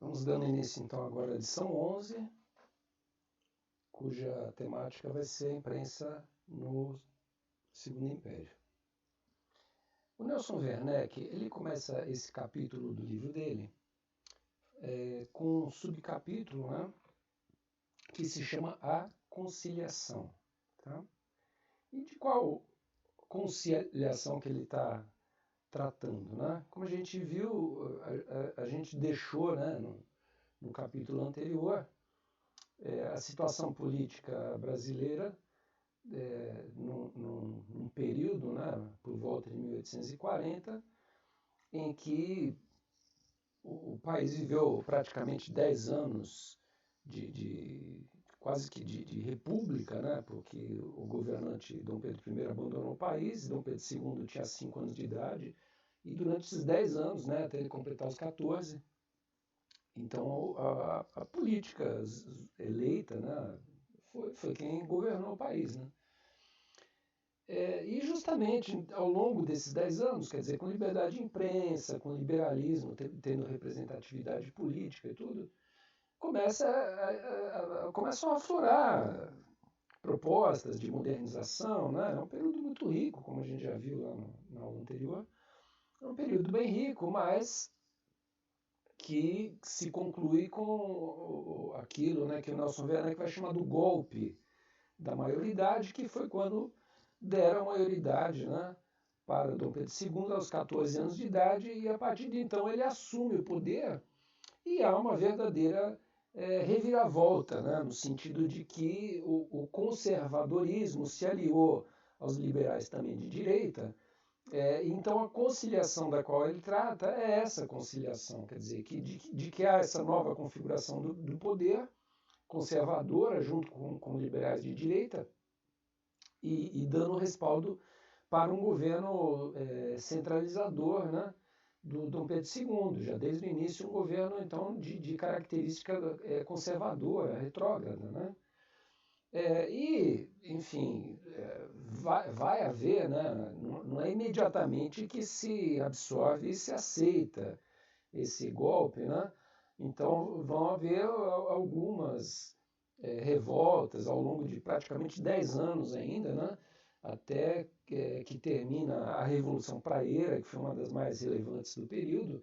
Vamos dando início então agora à lição 11, cuja temática vai ser a imprensa no Segundo Império. O Nelson Werneck, ele começa esse capítulo do livro dele com um subcapítulo, né, que se chama A Conciliação. Tá? E de qual conciliação que ele está tratando? Né? Como a gente viu, a gente deixou, né, no capítulo anterior, a situação política brasileira num período, né, por volta de 1840, em que o país viveu praticamente 10 anos quase que de república, né, porque o governante Dom Pedro I abandonou o país, Dom Pedro II tinha 5 anos de idade, e durante esses 10 anos, né, até ele completar os 14, então a política eleita, né, foi quem governou o país. Né? E justamente ao longo desses 10 anos, quer dizer, com liberdade de imprensa, com liberalismo, tendo representatividade política e tudo, começam a aflorar propostas de modernização. Né? É um período muito rico, como a gente já viu lá na aula anterior. É um período bem rico, mas que se conclui com aquilo, né, que o Nelson Werneck vai chamar do golpe da maioridade, que foi quando deram a maioridade, né, para Dom Pedro II aos 14 anos de idade, e a partir de então ele assume o poder e há uma verdadeira reviravolta, né, no sentido de que o conservadorismo se aliou aos liberais também de direita. Então a conciliação da qual ele trata é essa conciliação, quer dizer, de que há essa nova configuração do poder conservadora junto com liberais de direita e dando respaldo para um governo centralizador, né, do Dom Pedro II, já desde o início um governo então de característica conservadora, retrógrada. Né? Enfim, vai haver, né, não é imediatamente que se absorve e se aceita esse golpe. Né? Então vão haver algumas revoltas ao longo de praticamente 10 anos ainda, né? Até que termina a Revolução Praeira, que foi uma das mais relevantes do período.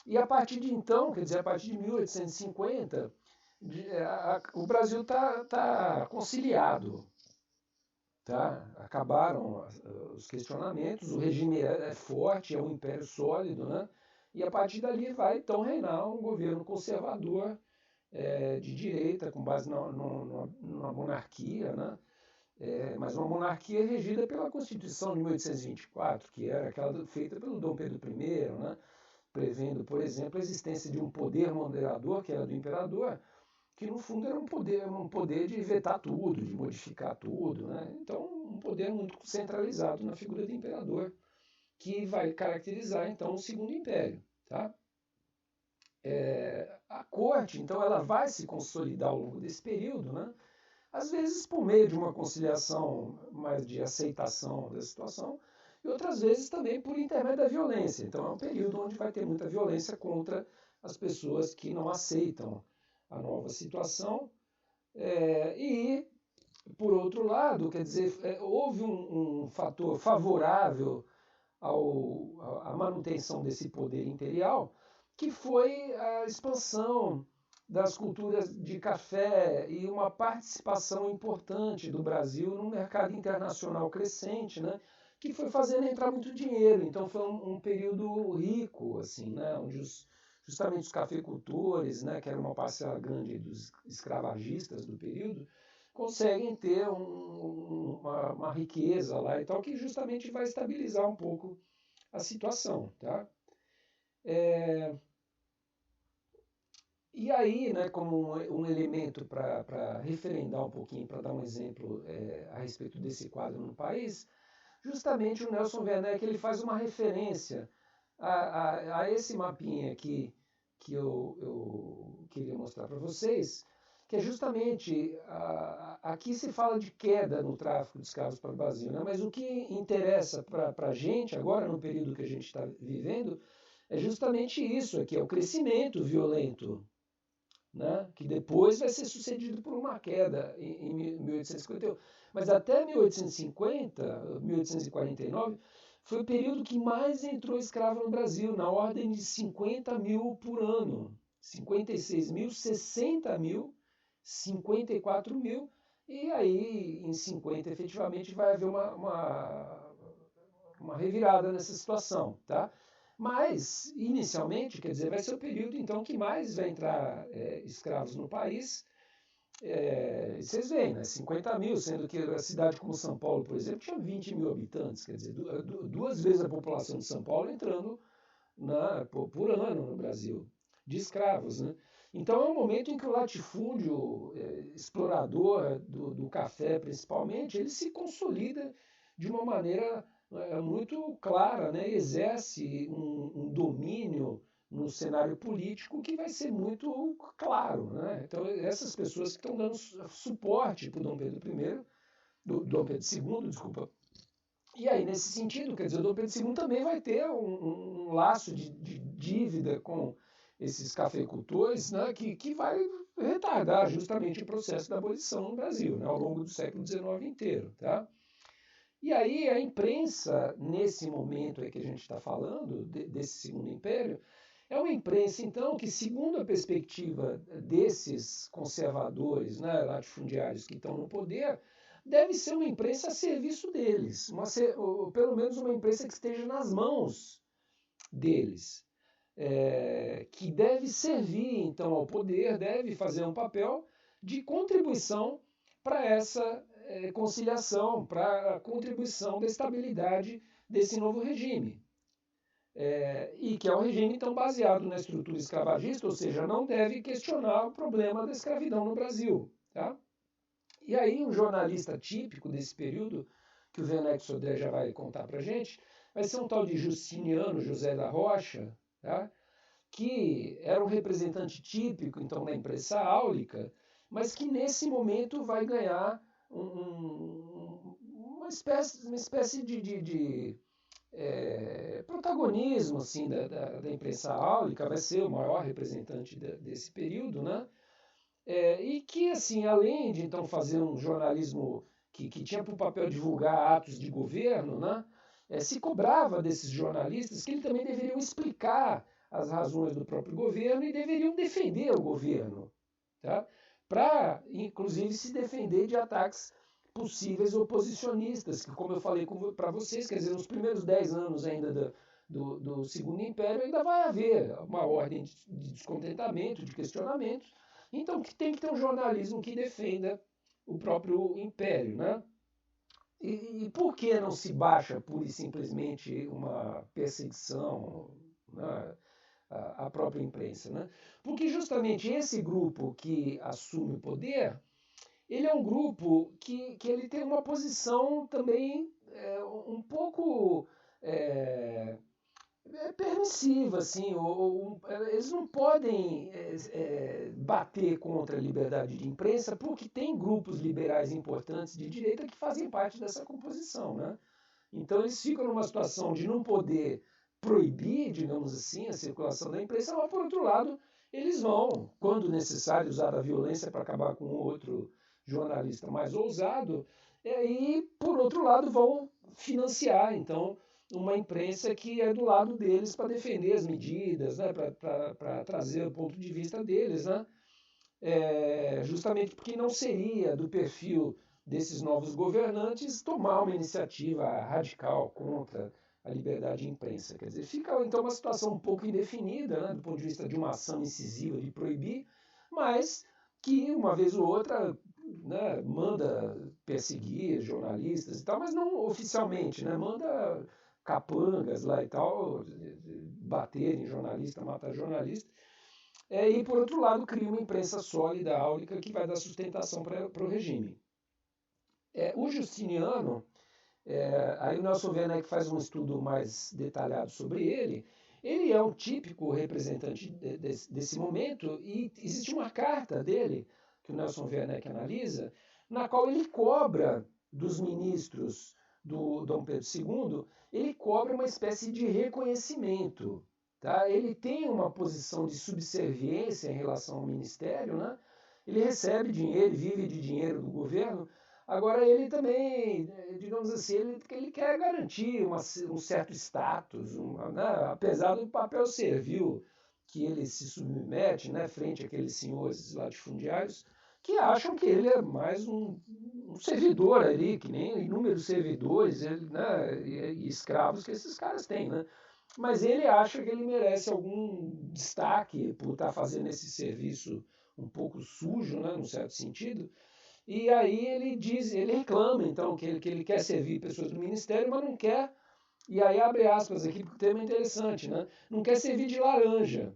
E a partir de então, quer dizer, a partir de 1850, o Brasil está conciliado. Tá? Acabaram os questionamentos, o regime é forte, é um império sólido, né? E a partir dali vai então reinar um governo conservador de direita, com base numa monarquia, né? Mas uma monarquia regida pela Constituição de 1824, que era aquela feita pelo Dom Pedro I, né? Prevendo, por exemplo, a existência de um poder moderador, que era do imperador, que no fundo era um poder de vetar tudo, de modificar tudo. Né? Então, um poder muito centralizado na figura do imperador, que vai caracterizar então o Segundo Império. Tá? A corte, então, ela vai se consolidar ao longo desse período, né? Às vezes por meio de uma conciliação mais de aceitação da situação, e outras vezes também por intermédio da violência. Então é um período onde vai ter muita violência contra as pessoas que não aceitam a nova situação. E, por outro lado, quer dizer, houve um fator favorável à manutenção desse poder imperial, que foi a expansão das culturas de café e uma participação importante do Brasil no mercado internacional crescente, né, que foi fazendo entrar muito dinheiro. Então foi um período rico, assim, né, onde justamente os cafeicultores, né, que era uma parcela grande dos escravagistas do período, conseguem ter uma riqueza lá e tal, que justamente vai estabilizar um pouco a situação. Tá? E aí, né, como um elemento para referendar um pouquinho, para dar um exemplo a respeito desse quadro no país, justamente o Nelson Werneck ele faz uma referência a esse mapinha aqui que eu queria mostrar para vocês, que é justamente, aqui se fala de queda no tráfico de escravos para o Brasil, né? Mas o que interessa para a gente agora, no período que a gente está vivendo, é justamente isso aqui, é o crescimento violento, né, que depois vai ser sucedido por uma queda em 1851. Mas até 1850, 1849, foi o período que mais entrou escravo no Brasil, na ordem de 50 mil por ano. 56 mil, 60 mil, 54 mil, e aí em 50 efetivamente vai haver uma revirada nessa situação, tá? Mas, inicialmente, quer dizer, vai ser o período então que mais vai entrar escravos no país. Vocês veem, né? 50 mil, sendo que a cidade como São Paulo, por exemplo, tinha 20 mil habitantes, quer dizer, duas vezes a população de São Paulo entrando por ano no Brasil, de escravos, né? Então é um momento em que o latifúndio explorador do café, principalmente, ele se consolida de uma maneira muito clara, né? Exerce um domínio no cenário político que vai ser muito claro, né? Então essas pessoas que estão dando suporte para o Dom Pedro I, do Dom Pedro II, desculpa. E aí, nesse sentido, quer dizer, o Dom Pedro II também vai ter um laço de dívida com esses cafeicultores, né, que vai retardar justamente o processo da abolição no Brasil, né, ao longo do século XIX inteiro. Tá? E aí a imprensa, nesse momento aí que a gente está falando, desse Segundo Império, é uma imprensa, então, que, segundo a perspectiva desses conservadores, né, latifundiários que estão no poder, deve ser uma imprensa a serviço deles, ou pelo menos uma imprensa que esteja nas mãos deles, que deve servir, então, ao poder, deve fazer um papel de contribuição para essa conciliação, para a contribuição da estabilidade desse novo regime. E que é um regime, então, baseado na estrutura escravagista, ou seja, não deve questionar o problema da escravidão no Brasil. Tá? E aí, um jornalista típico desse período, que o Werneck Sodré já vai contar para a gente, vai ser um tal de Justiniano José da Rocha, tá? Que era um representante típico, então, da imprensa áulica, mas que nesse momento vai ganhar uma espécie de protagonismo assim, da imprensa áulica, vai ser o maior representante desse período, né? E que, assim, além de então fazer um jornalismo que tinha por papel divulgar atos de governo, né? Se cobrava desses jornalistas que eles também deveriam explicar as razões do próprio governo e deveriam defender o governo, tá? Para, inclusive, se defender de ataques possíveis oposicionistas, que, como eu falei para vocês, quer dizer, nos primeiros 10 anos ainda do Segundo Império, ainda vai haver uma ordem de descontentamento, de questionamento. Então, tem que ter um jornalismo que defenda o próprio império, né? E por que não se baixa pura e simplesmente uma perseguição, né, à própria imprensa? Né? Porque justamente esse grupo que assume o poder, ele é um grupo que ele tem uma posição também um pouco permissiva, assim, eles não podem bater contra a liberdade de imprensa porque tem grupos liberais importantes de direita que fazem parte dessa composição, né? Então eles ficam numa situação de não poder proibir, digamos assim, a circulação da imprensa, mas por outro lado eles vão, quando necessário, usar a violência para acabar com outro jornalista mais ousado, e por outro lado vão financiar, então, uma imprensa que é do lado deles para defender as medidas, né, para trazer o ponto de vista deles, né, justamente porque não seria do perfil desses novos governantes tomar uma iniciativa radical contra a liberdade de imprensa. Quer dizer, fica então uma situação um pouco indefinida, né, do ponto de vista de uma ação incisiva de proibir, mas que uma vez ou outra, né, manda perseguir jornalistas e tal, mas não oficialmente, né, manda capangas lá e tal, bater em jornalista, matar jornalista. E, por outro lado, cria uma imprensa sólida, áulica, que vai dar sustentação para o regime. O Justiniano, aí o Nelson Werneck faz um estudo mais detalhado sobre ele, ele é um típico representante desse momento e existe uma carta dele, que o Nelson Werneck analisa, na qual ele cobra dos ministros do Dom Pedro II, ele cobra uma espécie de reconhecimento, tá? Ele tem uma posição de subserviência em relação ao ministério, né? Ele recebe dinheiro, vive de dinheiro do governo. Agora ele também, digamos assim, ele quer garantir um certo status, né? Apesar do papel servil que ele se submete, né, frente àqueles senhores latifundiários, que acham que ele é mais um servidor ali, que nem inúmeros servidores, né, e escravos que esses caras têm, né? Mas ele acha que ele merece algum destaque por estar fazendo esse serviço um pouco sujo, né, num certo sentido. E aí ele reclama então que ele quer servir pessoas do ministério, mas não quer, e aí abre aspas aqui, porque o tema é interessante, né? Não quer servir de laranja,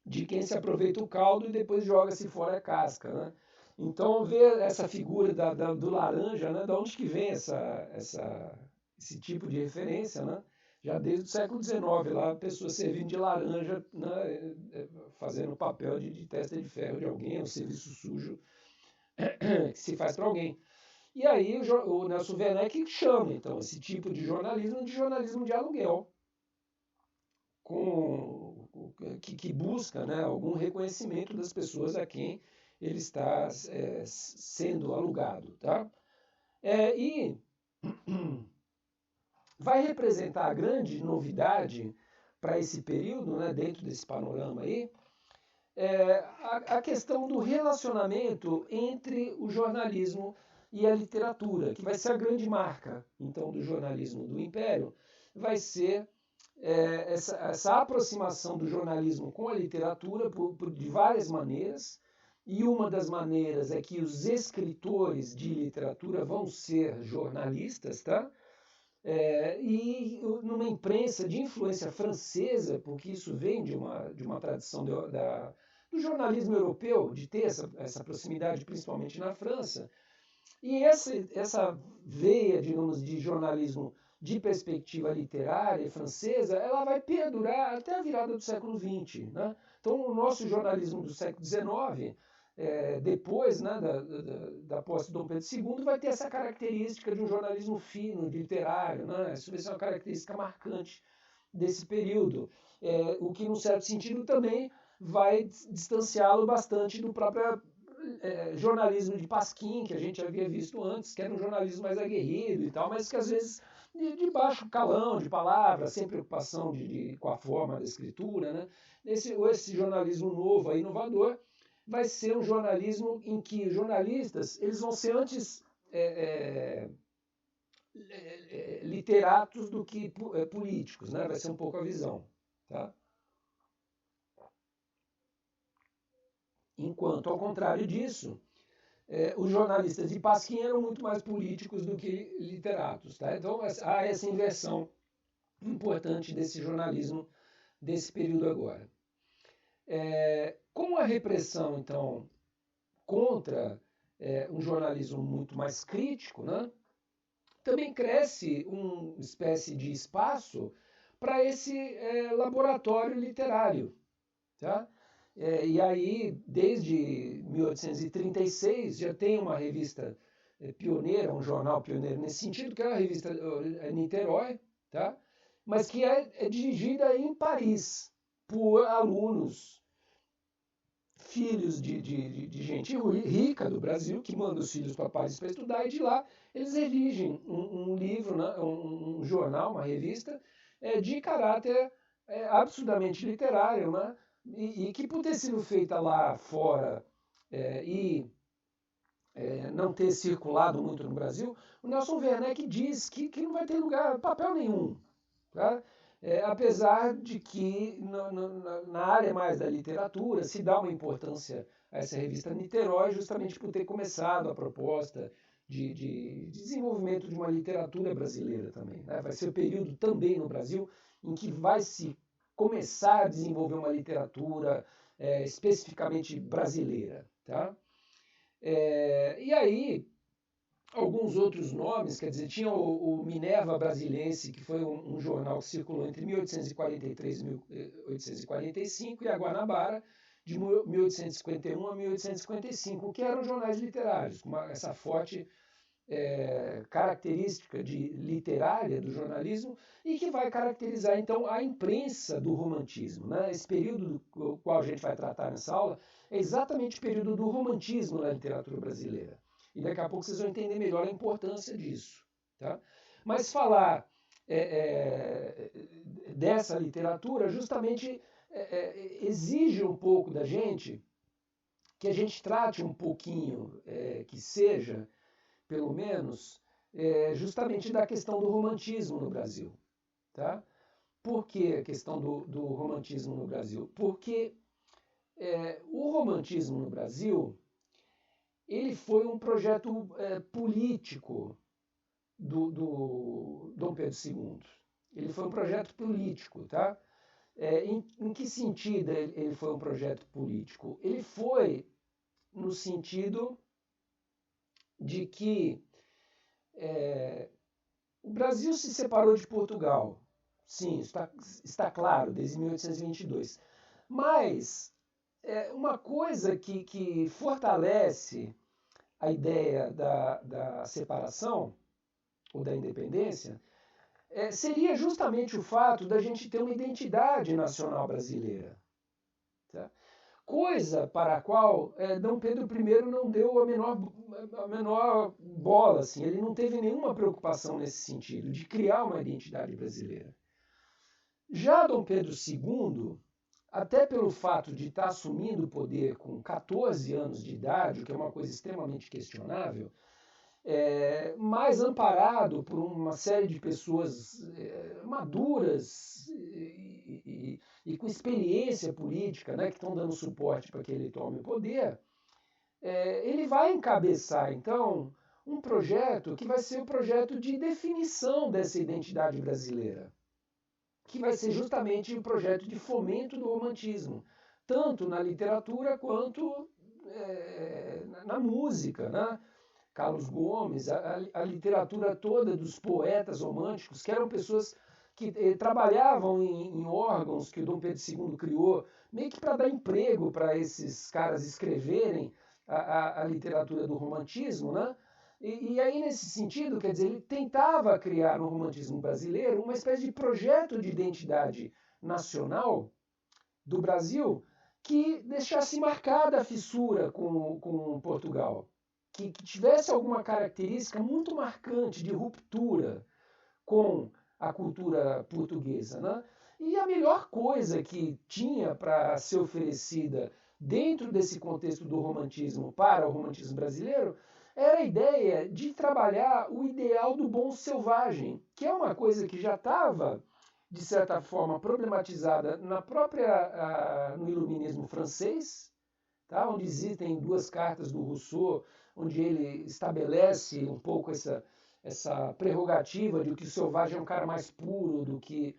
de quem se aproveita o caldo e depois joga-se fora a casca, né? Então ver essa figura do laranja, né? Da onde que vem esse tipo de referência, né? Já desde o século XIX, lá, pessoas servindo de laranja, né? Fazendo o papel de testa de ferro de alguém, um serviço sujo que se faz para alguém. E aí o Nelson Werneck chama, então, esse tipo de jornalismo de aluguel, que busca, né, algum reconhecimento das pessoas a quem ele está sendo alugado. Tá? E vai representar a grande novidade para esse período, né, dentro desse panorama aí, a questão do relacionamento entre o jornalismo e a literatura, que vai ser a grande marca, então, do jornalismo do Império, vai ser essa aproximação do jornalismo com a literatura de várias maneiras, e uma das maneiras é que os escritores de literatura vão ser jornalistas, tá? E numa imprensa de influência francesa, porque isso vem de uma tradição do jornalismo europeu, de ter essa proximidade, principalmente na França, e essa veia, digamos, de jornalismo de perspectiva literária francesa, ela vai perdurar até a virada do século XX. Né? Então, o nosso jornalismo do século XIX, depois, né, da posse de Dom Pedro II, vai ter essa característica de um jornalismo fino, literário. Né? Isso vai ser uma característica marcante desse período. O que, num certo sentido, também vai distanciá-lo bastante do próprio jornalismo de Pasquim, que a gente havia visto antes, que era um jornalismo mais aguerrido e tal, mas que às vezes de baixo calão de palavras, sem preocupação com a forma da escritura. Né? Esse jornalismo novo, inovador, vai ser um jornalismo em que jornalistas eles vão ser antes literatos do que políticos, né? Vai ser um pouco a visão. Tá? Enquanto, ao contrário disso, os jornalistas de Pasquim eram muito mais políticos do que literatos. Tá? Então há essa inversão importante desse jornalismo desse período agora. Com a repressão, então, contra um jornalismo muito mais crítico, né, também cresce uma espécie de espaço para esse laboratório literário. Tá? E aí, desde 1836, já tem uma revista pioneira, um jornal pioneiro nesse sentido, que é a revista Niterói, tá? Mas que é dirigida em Paris por alunos, filhos de gente rica do Brasil, que manda os filhos para Paris para estudar, e de lá eles redigem um livro, né, um jornal, uma revista, de caráter absurdamente literário, né? E que por ter sido feita lá fora e não ter circulado muito no Brasil, o Nelson Werneck diz que não vai ter lugar, papel nenhum. Tá? Apesar de que na área mais da literatura se dá uma importância a essa revista Niterói justamente por ter começado a proposta de desenvolvimento de uma literatura brasileira também. Né? Vai ser o período também no Brasil em que vai se começar a desenvolver uma literatura especificamente brasileira. Tá? E aí, alguns outros nomes, quer dizer, tinha o Minerva Brasilense, que foi um jornal que circulou entre 1843 e 1845, e a Guanabara, de 1851 a 1855, que eram jornais literários, com essa forte característica literária do jornalismo e que vai caracterizar, então, a imprensa do romantismo. Né? Esse período do qual a gente vai tratar nessa aula é exatamente o período do romantismo na literatura brasileira. E daqui a pouco vocês vão entender melhor a importância disso. Tá? Mas falar dessa literatura justamente exige um pouco da gente que a gente trate um pouquinho, que seja, pelo menos, justamente da questão do romantismo no Brasil. Tá? Por que a questão do romantismo no Brasil? Porque o romantismo no Brasil ele foi um projeto político do Dom Pedro II. Ele foi um projeto político. Tá? Em que sentido ele foi um projeto político? Ele foi no sentido de que o Brasil se separou de Portugal. Sim, está claro, desde 1822. Mas uma coisa que fortalece a ideia da separação ou da independência seria justamente o fato da gente ter uma identidade nacional brasileira. Tá? Coisa para a qual Dom Pedro I não deu a menor bola, assim. Ele não teve nenhuma preocupação nesse sentido, de criar uma identidade brasileira. Já Dom Pedro II, até pelo fato de estar assumindo o poder com 14 anos de idade, o que é uma coisa extremamente questionável, mais amparado por uma série de pessoas maduras e com experiência política, né, que estão dando suporte para que ele tome o poder, ele vai encabeçar, então, um projeto que vai ser o projeto de definição dessa identidade brasileira, que vai ser justamente o projeto de fomento do romantismo, tanto na literatura quanto na música, né? Carlos Gomes, a literatura toda dos poetas românticos, que eram pessoas que trabalhavam em órgãos que o Dom Pedro II criou, meio que para dar emprego para esses caras escreverem a literatura do romantismo, né? E aí, nesse sentido, quer dizer, ele tentava criar no romantismo brasileiro uma espécie de projeto de identidade nacional do Brasil que deixasse marcada a fissura com Portugal. Que tivesse alguma característica muito marcante de ruptura com a cultura portuguesa. Né? E a melhor coisa que tinha para ser oferecida dentro desse contexto do romantismo para o romantismo brasileiro era a ideia de trabalhar o ideal do bom selvagem, que é uma coisa que já estava, de certa forma, problematizada no iluminismo francês, tá? Onde existem duas cartas do Rousseau, onde ele estabelece um pouco essa prerrogativa de que o selvagem é um cara mais puro do que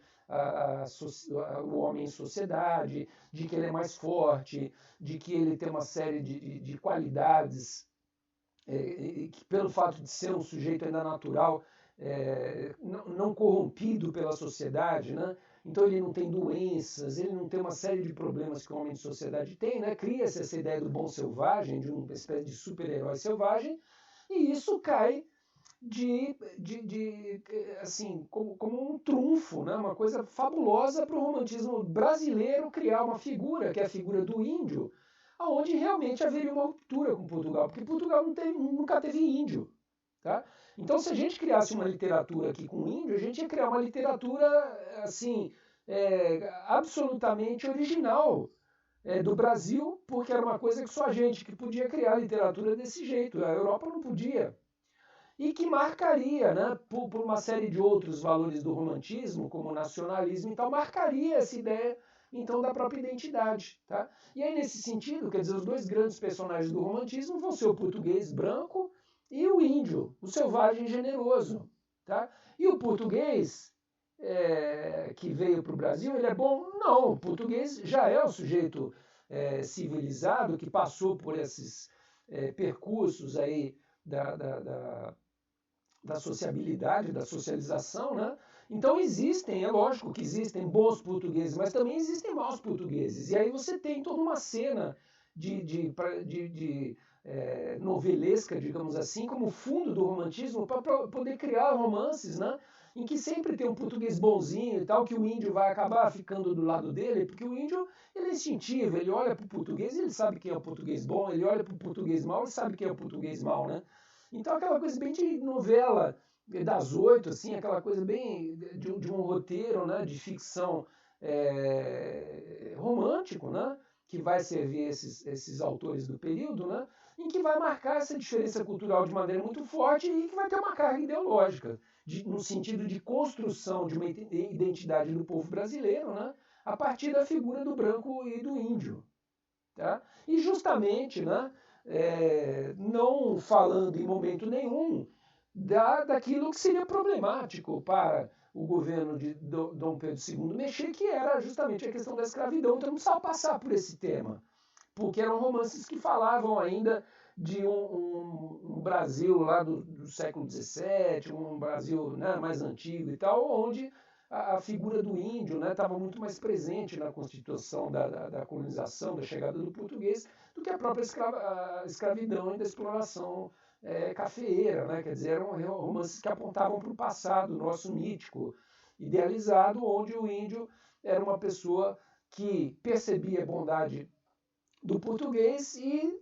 o homem em sociedade, de que ele é mais forte, de que ele tem uma série de qualidades que, pelo fato de ser um sujeito ainda natural, não corrompido pela sociedade, né? Então ele não tem doenças, ele não tem uma série de problemas que o homem de sociedade tem, né? Cria-se essa ideia do bom selvagem, de uma espécie de super-herói selvagem, e isso cai assim, como um trunfo, né? Uma coisa fabulosa para o romantismo brasileiro criar uma figura, que é a figura do índio, onde realmente haveria uma ruptura com Portugal, porque Portugal nunca teve índio. Tá? Então, se a gente criasse uma literatura aqui com índio, a gente ia criar uma literatura assim, absolutamente original do Brasil, porque era uma coisa que só a gente que podia criar literatura desse jeito. A Europa não podia. E que marcaria, né, por uma série de outros valores do romantismo, como o nacionalismo e tal, marcaria essa ideia, então, da própria identidade. Tá? E aí, nesse sentido, quer dizer, os dois grandes personagens do romantismo vão ser o português branco e o índio, o selvagem generoso. Tá? E o português, que veio para o Brasil, ele é bom? Não, o português já é o sujeito civilizado, que passou por esses percursos aí da sociabilidade, da socialização, né? Então existem, é lógico que existem bons portugueses, mas também existem maus portugueses. E aí você tem toda uma cena de novelesca, digamos assim, como fundo do romantismo, para poder criar romances, né, em que sempre tem um português bonzinho e tal, que o índio vai acabar ficando do lado dele, porque o índio ele é instintivo, ele olha para o português e ele sabe quem é o português bom, ele olha para o português mau e sabe quem é o português mau, né? Então aquela coisa bem de novela das 8, assim, aquela coisa bem de um roteiro, né, de ficção romântico, né, que vai servir esses autores do período, né, em que vai marcar essa diferença cultural de maneira muito forte e que vai ter uma carga ideológica, no sentido de construção de uma identidade do povo brasileiro, né, a partir da figura do branco e do índio. Tá? E justamente, né, não falando em momento nenhum daquilo que seria problemático para o governo de Dom Pedro II mexer, que era justamente a questão da escravidão. Então não precisava passar por esse tema, porque eram romances que falavam ainda de um Brasil lá do século XVII, um Brasil, né, mais antigo e tal, onde a figura do índio estava muito mais presente na constituição da colonização, da chegada do português, do que a própria escravidão e da exploração cafeeira. Né? Quer dizer, eram romances que apontavam para o passado nosso mítico, idealizado, onde o índio era uma pessoa que percebia a bondade do português e,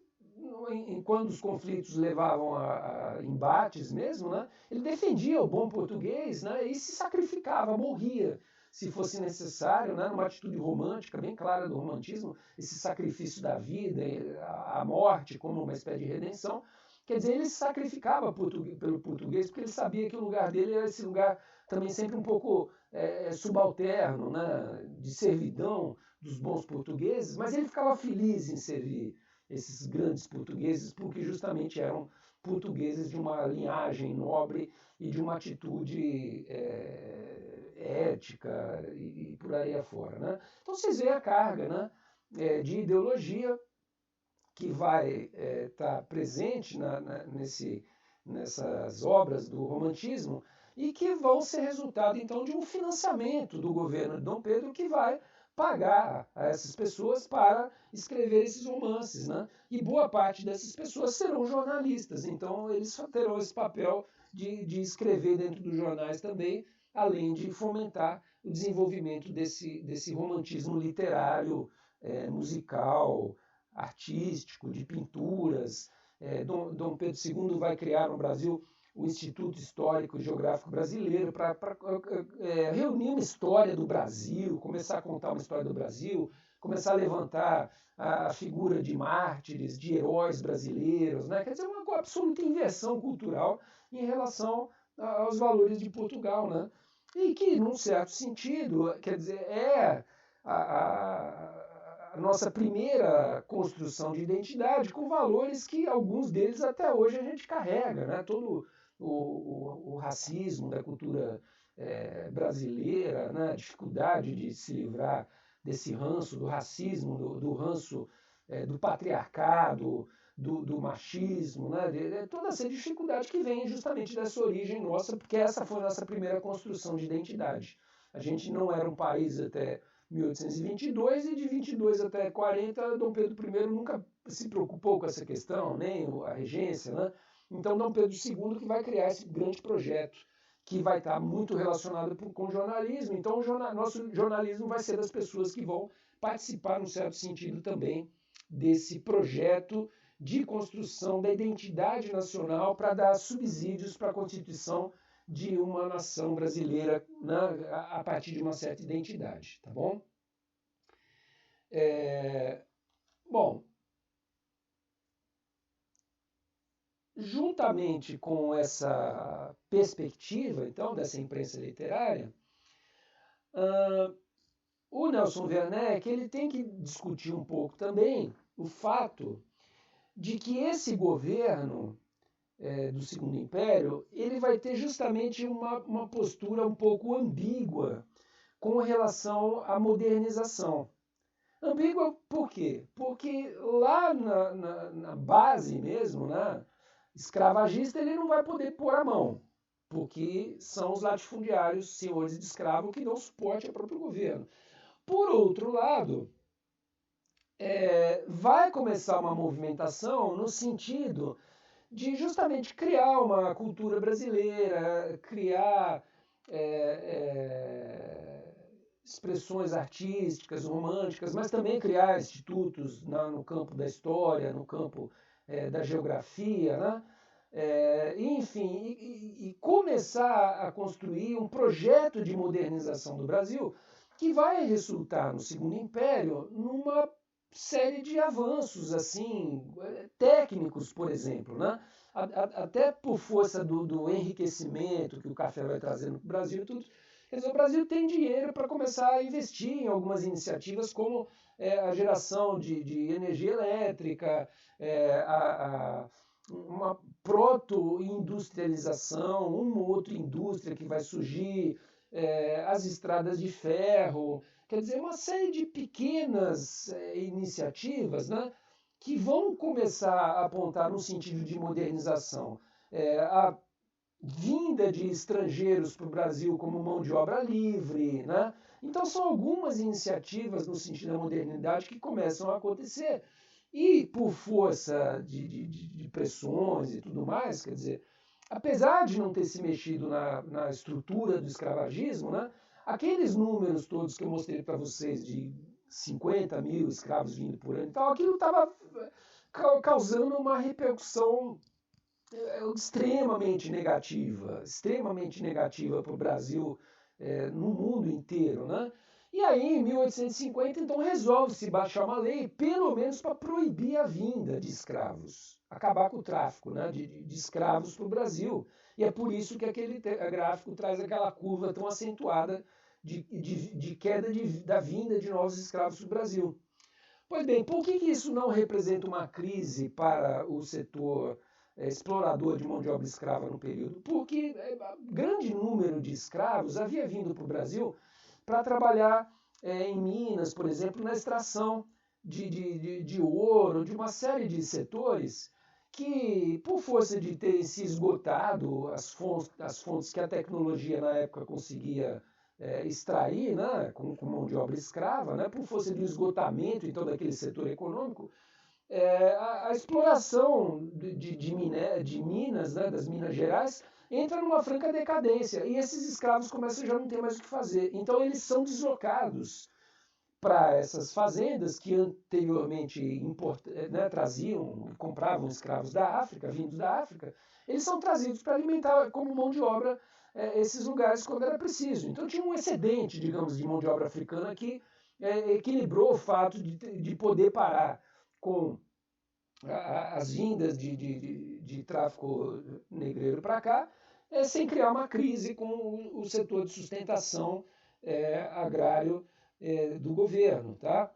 quando os conflitos levavam a embates mesmo, né, ele defendia o bom português, né, e se sacrificava, morria, se fosse necessário, né, numa atitude romântica, bem clara do romantismo, esse sacrifício da vida, a morte como uma espécie de redenção. Quer dizer, ele se sacrificava pelo português, porque ele sabia que o lugar dele era esse lugar também sempre um pouco subalterno, né, de servidão dos bons portugueses, mas ele ficava feliz em servir esses grandes portugueses, porque justamente eram portugueses de uma linhagem nobre e de uma atitude ética e por aí afora. Né? Então vocês veem a carga, né, de ideologia que vai estar presente nessas obras do romantismo e que vão ser resultado, então, de um financiamento do governo de Dom Pedro que vai pagar a essas pessoas para escrever esses romances. Né? E boa parte dessas pessoas serão jornalistas, então eles terão esse papel de escrever dentro dos jornais também, além de fomentar o desenvolvimento desse romantismo literário, musical, artístico, de pinturas. Dom Pedro II vai criar no Brasil o Instituto Histórico e Geográfico Brasileiro para reunir uma história do Brasil, começar a contar uma história do Brasil, começar a levantar a figura de mártires, de heróis brasileiros. Né? Quer dizer, uma absoluta inversão cultural em relação aos valores de Portugal. Né? E que, num certo sentido, quer dizer, é a nossa primeira construção de identidade com valores que alguns deles até hoje a gente carrega. Né? Todo o racismo da cultura brasileira, né? A dificuldade de se livrar desse ranço do racismo, do ranço do patriarcado, do machismo, né? Toda essa dificuldade que vem justamente dessa origem nossa, porque essa foi a nossa primeira construção de identidade. A gente não era um país até 1822 e de 22 até 40 Dom Pedro I nunca se preocupou com essa questão, nem a regência, né? Então Dom Pedro II que vai criar esse grande projeto que vai estar muito relacionado com o jornalismo. Então nosso jornalismo vai ser das pessoas que vão participar, num certo sentido, também desse projeto de construção da identidade nacional para dar subsídios para a constituição de uma nação brasileira, né, a partir de uma certa identidade, tá bom? Bom, juntamente com essa perspectiva, então, dessa imprensa literária, o Nelson Werneck ele tem que discutir um pouco também o fato de que esse governo do Segundo Império ele vai ter justamente uma postura um pouco ambígua com relação à modernização. Ambígua por quê? Porque lá na base mesmo, né, escravagista, ele não vai poder pôr a mão, porque são os latifundiários, senhores de escravo, que dão suporte ao próprio governo. Por outro lado, vai começar uma movimentação no sentido de justamente criar uma cultura brasileira, criar expressões artísticas, românticas, mas também criar institutos no campo da história, no campo da geografia, né? Enfim, e começar a construir um projeto de modernização do Brasil que vai resultar no Segundo Império numa série de avanços assim técnicos, por exemplo, né? Até por força do enriquecimento que o café vai trazendo para o Brasil e tudo. Quer dizer, o Brasil tem dinheiro para começar a investir em algumas iniciativas como a geração de energia elétrica, uma proto-industrialização, uma outra indústria que vai surgir, as estradas de ferro, quer dizer, uma série de pequenas iniciativas, né, que vão começar a apontar no sentido de modernização. A vinda de estrangeiros para o Brasil como mão de obra livre, né? Então são algumas iniciativas no sentido da modernidade que começam a acontecer. E por força de pressões e tudo mais, quer dizer, apesar de não ter se mexido na estrutura do escravagismo, né, aqueles números todos que eu mostrei para vocês de 50 mil escravos vindo por ano e tal, aquilo estava causando uma repercussão extremamente negativa para o Brasil no mundo inteiro, né? E aí, em 1850, então, resolve-se baixar uma lei, pelo menos para proibir a vinda de escravos, acabar com o tráfico, né, de escravos para o Brasil. E é por isso que aquele gráfico traz aquela curva tão acentuada de queda da vinda de novos escravos para o Brasil. Pois bem, por que isso não representa uma crise para o setor explorador de mão de obra escrava no período? Porque grande número de escravos havia vindo para o Brasil para trabalhar em Minas, por exemplo, na extração de ouro, de uma série de setores que, por força de terem se esgotado as fontes que a tecnologia na época conseguia extrair, né, com mão de obra escrava, né, por força do esgotamento em todo aquele setor econômico, a exploração de Minas, né, das Minas Gerais, entra numa franca decadência e esses escravos começam já a não ter mais o que fazer. Então eles são deslocados para essas fazendas que anteriormente traziam, compravam escravos da África, vindos da África, eles são trazidos para alimentar como mão de obra esses lugares quando era preciso. Então tinha um excedente, digamos, de mão de obra africana que equilibrou o fato de poder parar com as vindas de tráfico negreiro para cá, sem criar uma crise com o setor de sustentação agrário do governo. Tá?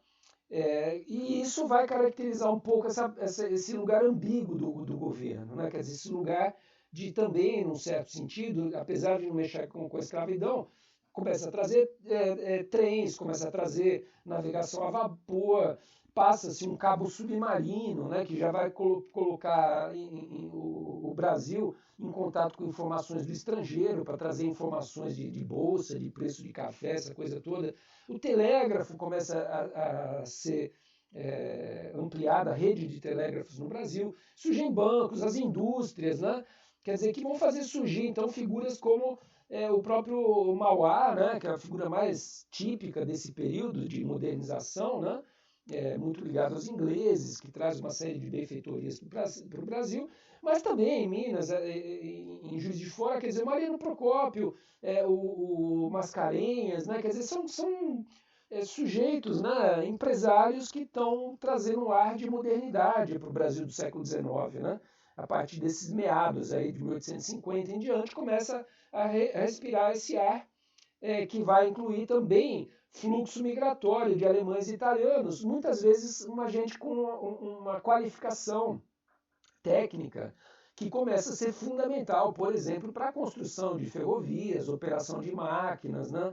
E isso vai caracterizar um pouco esse lugar ambíguo do governo, né? Quer dizer, esse lugar de também, num certo sentido, apesar de não mexer com a escravidão, começa a trazer trens, começa a trazer navegação a vapor, passa-se um cabo submarino, né, que já vai colocar o Brasil em contato com informações do estrangeiro, para trazer informações de bolsa, de preço de café, essa coisa toda. O telégrafo começa a ser ampliada, a rede de telégrafos no Brasil. Surgem bancos, as indústrias, né? Quer dizer, que vão fazer surgir, então, figuras como o próprio Mauá, né, que é a figura mais típica desse período de modernização, né, muito ligado aos ingleses, que traz uma série de benfeitorias para o Brasil, mas também em Minas, em Juiz de Fora, quer dizer, Mariano Procópio, o Mascarenhas, né, quer dizer, são sujeitos, né, empresários que estão trazendo um ar de modernidade para o Brasil do século XIX, né? A partir desses meados aí de 1850 em diante, começa a respirar esse ar que vai incluir também fluxo migratório de alemães e italianos, muitas vezes uma gente com uma qualificação técnica que começa a ser fundamental, por exemplo, para a construção de ferrovias, operação de máquinas, né?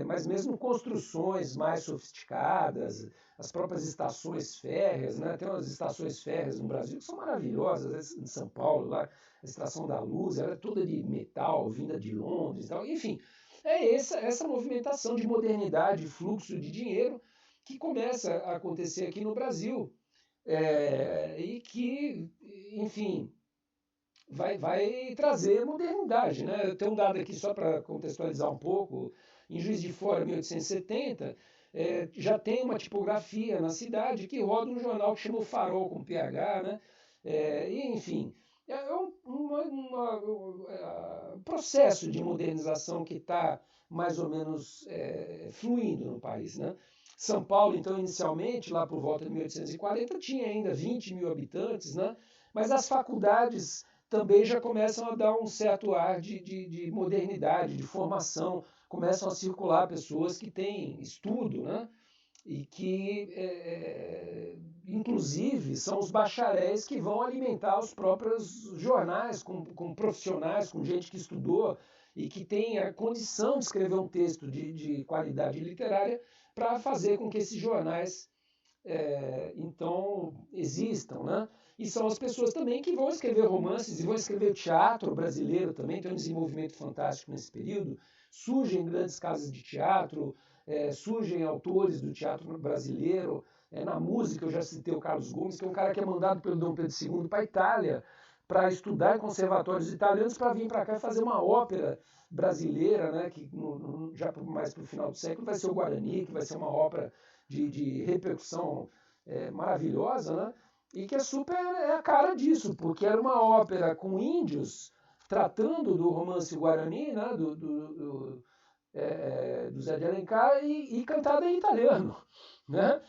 Mas mesmo construções mais sofisticadas, as próprias estações férreas, né? Tem umas estações férreas no Brasil que são maravilhosas, em São Paulo, lá, a Estação da Luz, ela é toda de metal, vinda de Londres, tal. Enfim, essa movimentação de modernidade, fluxo de dinheiro, que começa a acontecer aqui no Brasil e que, enfim, vai trazer modernidade, né? Eu tenho um dado aqui só para contextualizar um pouco. Em Juiz de Fora, 1870, já tem uma tipografia na cidade que roda um jornal que chama o Farol com PH, né? E, enfim, é um processo de modernização que está mais ou menos fluindo no país, né? São Paulo, então, inicialmente, lá por volta de 1840, tinha ainda 20 mil habitantes, né? Mas as faculdades também já começam a dar um certo ar de modernidade, de formação, começam a circular pessoas que têm estudo, né? E que, inclusive, são os bacharéis que vão alimentar os próprios jornais com profissionais, com gente que estudou e que tem a condição de escrever um texto de qualidade literária para fazer com que esses jornais então existam, né? E são as pessoas também que vão escrever romances e vão escrever teatro brasileiro também, tem um desenvolvimento fantástico nesse período. Surgem grandes casas de teatro, surgem autores do teatro brasileiro. Na música, eu já citei o Carlos Gomes, que é um cara que é mandado pelo Dom Pedro II para a Itália para estudar em conservatórios italianos para vir para cá e fazer uma ópera brasileira, né, que já mais para o final do século vai ser o Guarani, que vai ser uma ópera de repercussão maravilhosa, né? E que super a cara disso, porque era uma ópera com índios tratando do romance guarani, né? do Zé de Alencar e cantada em italiano, né?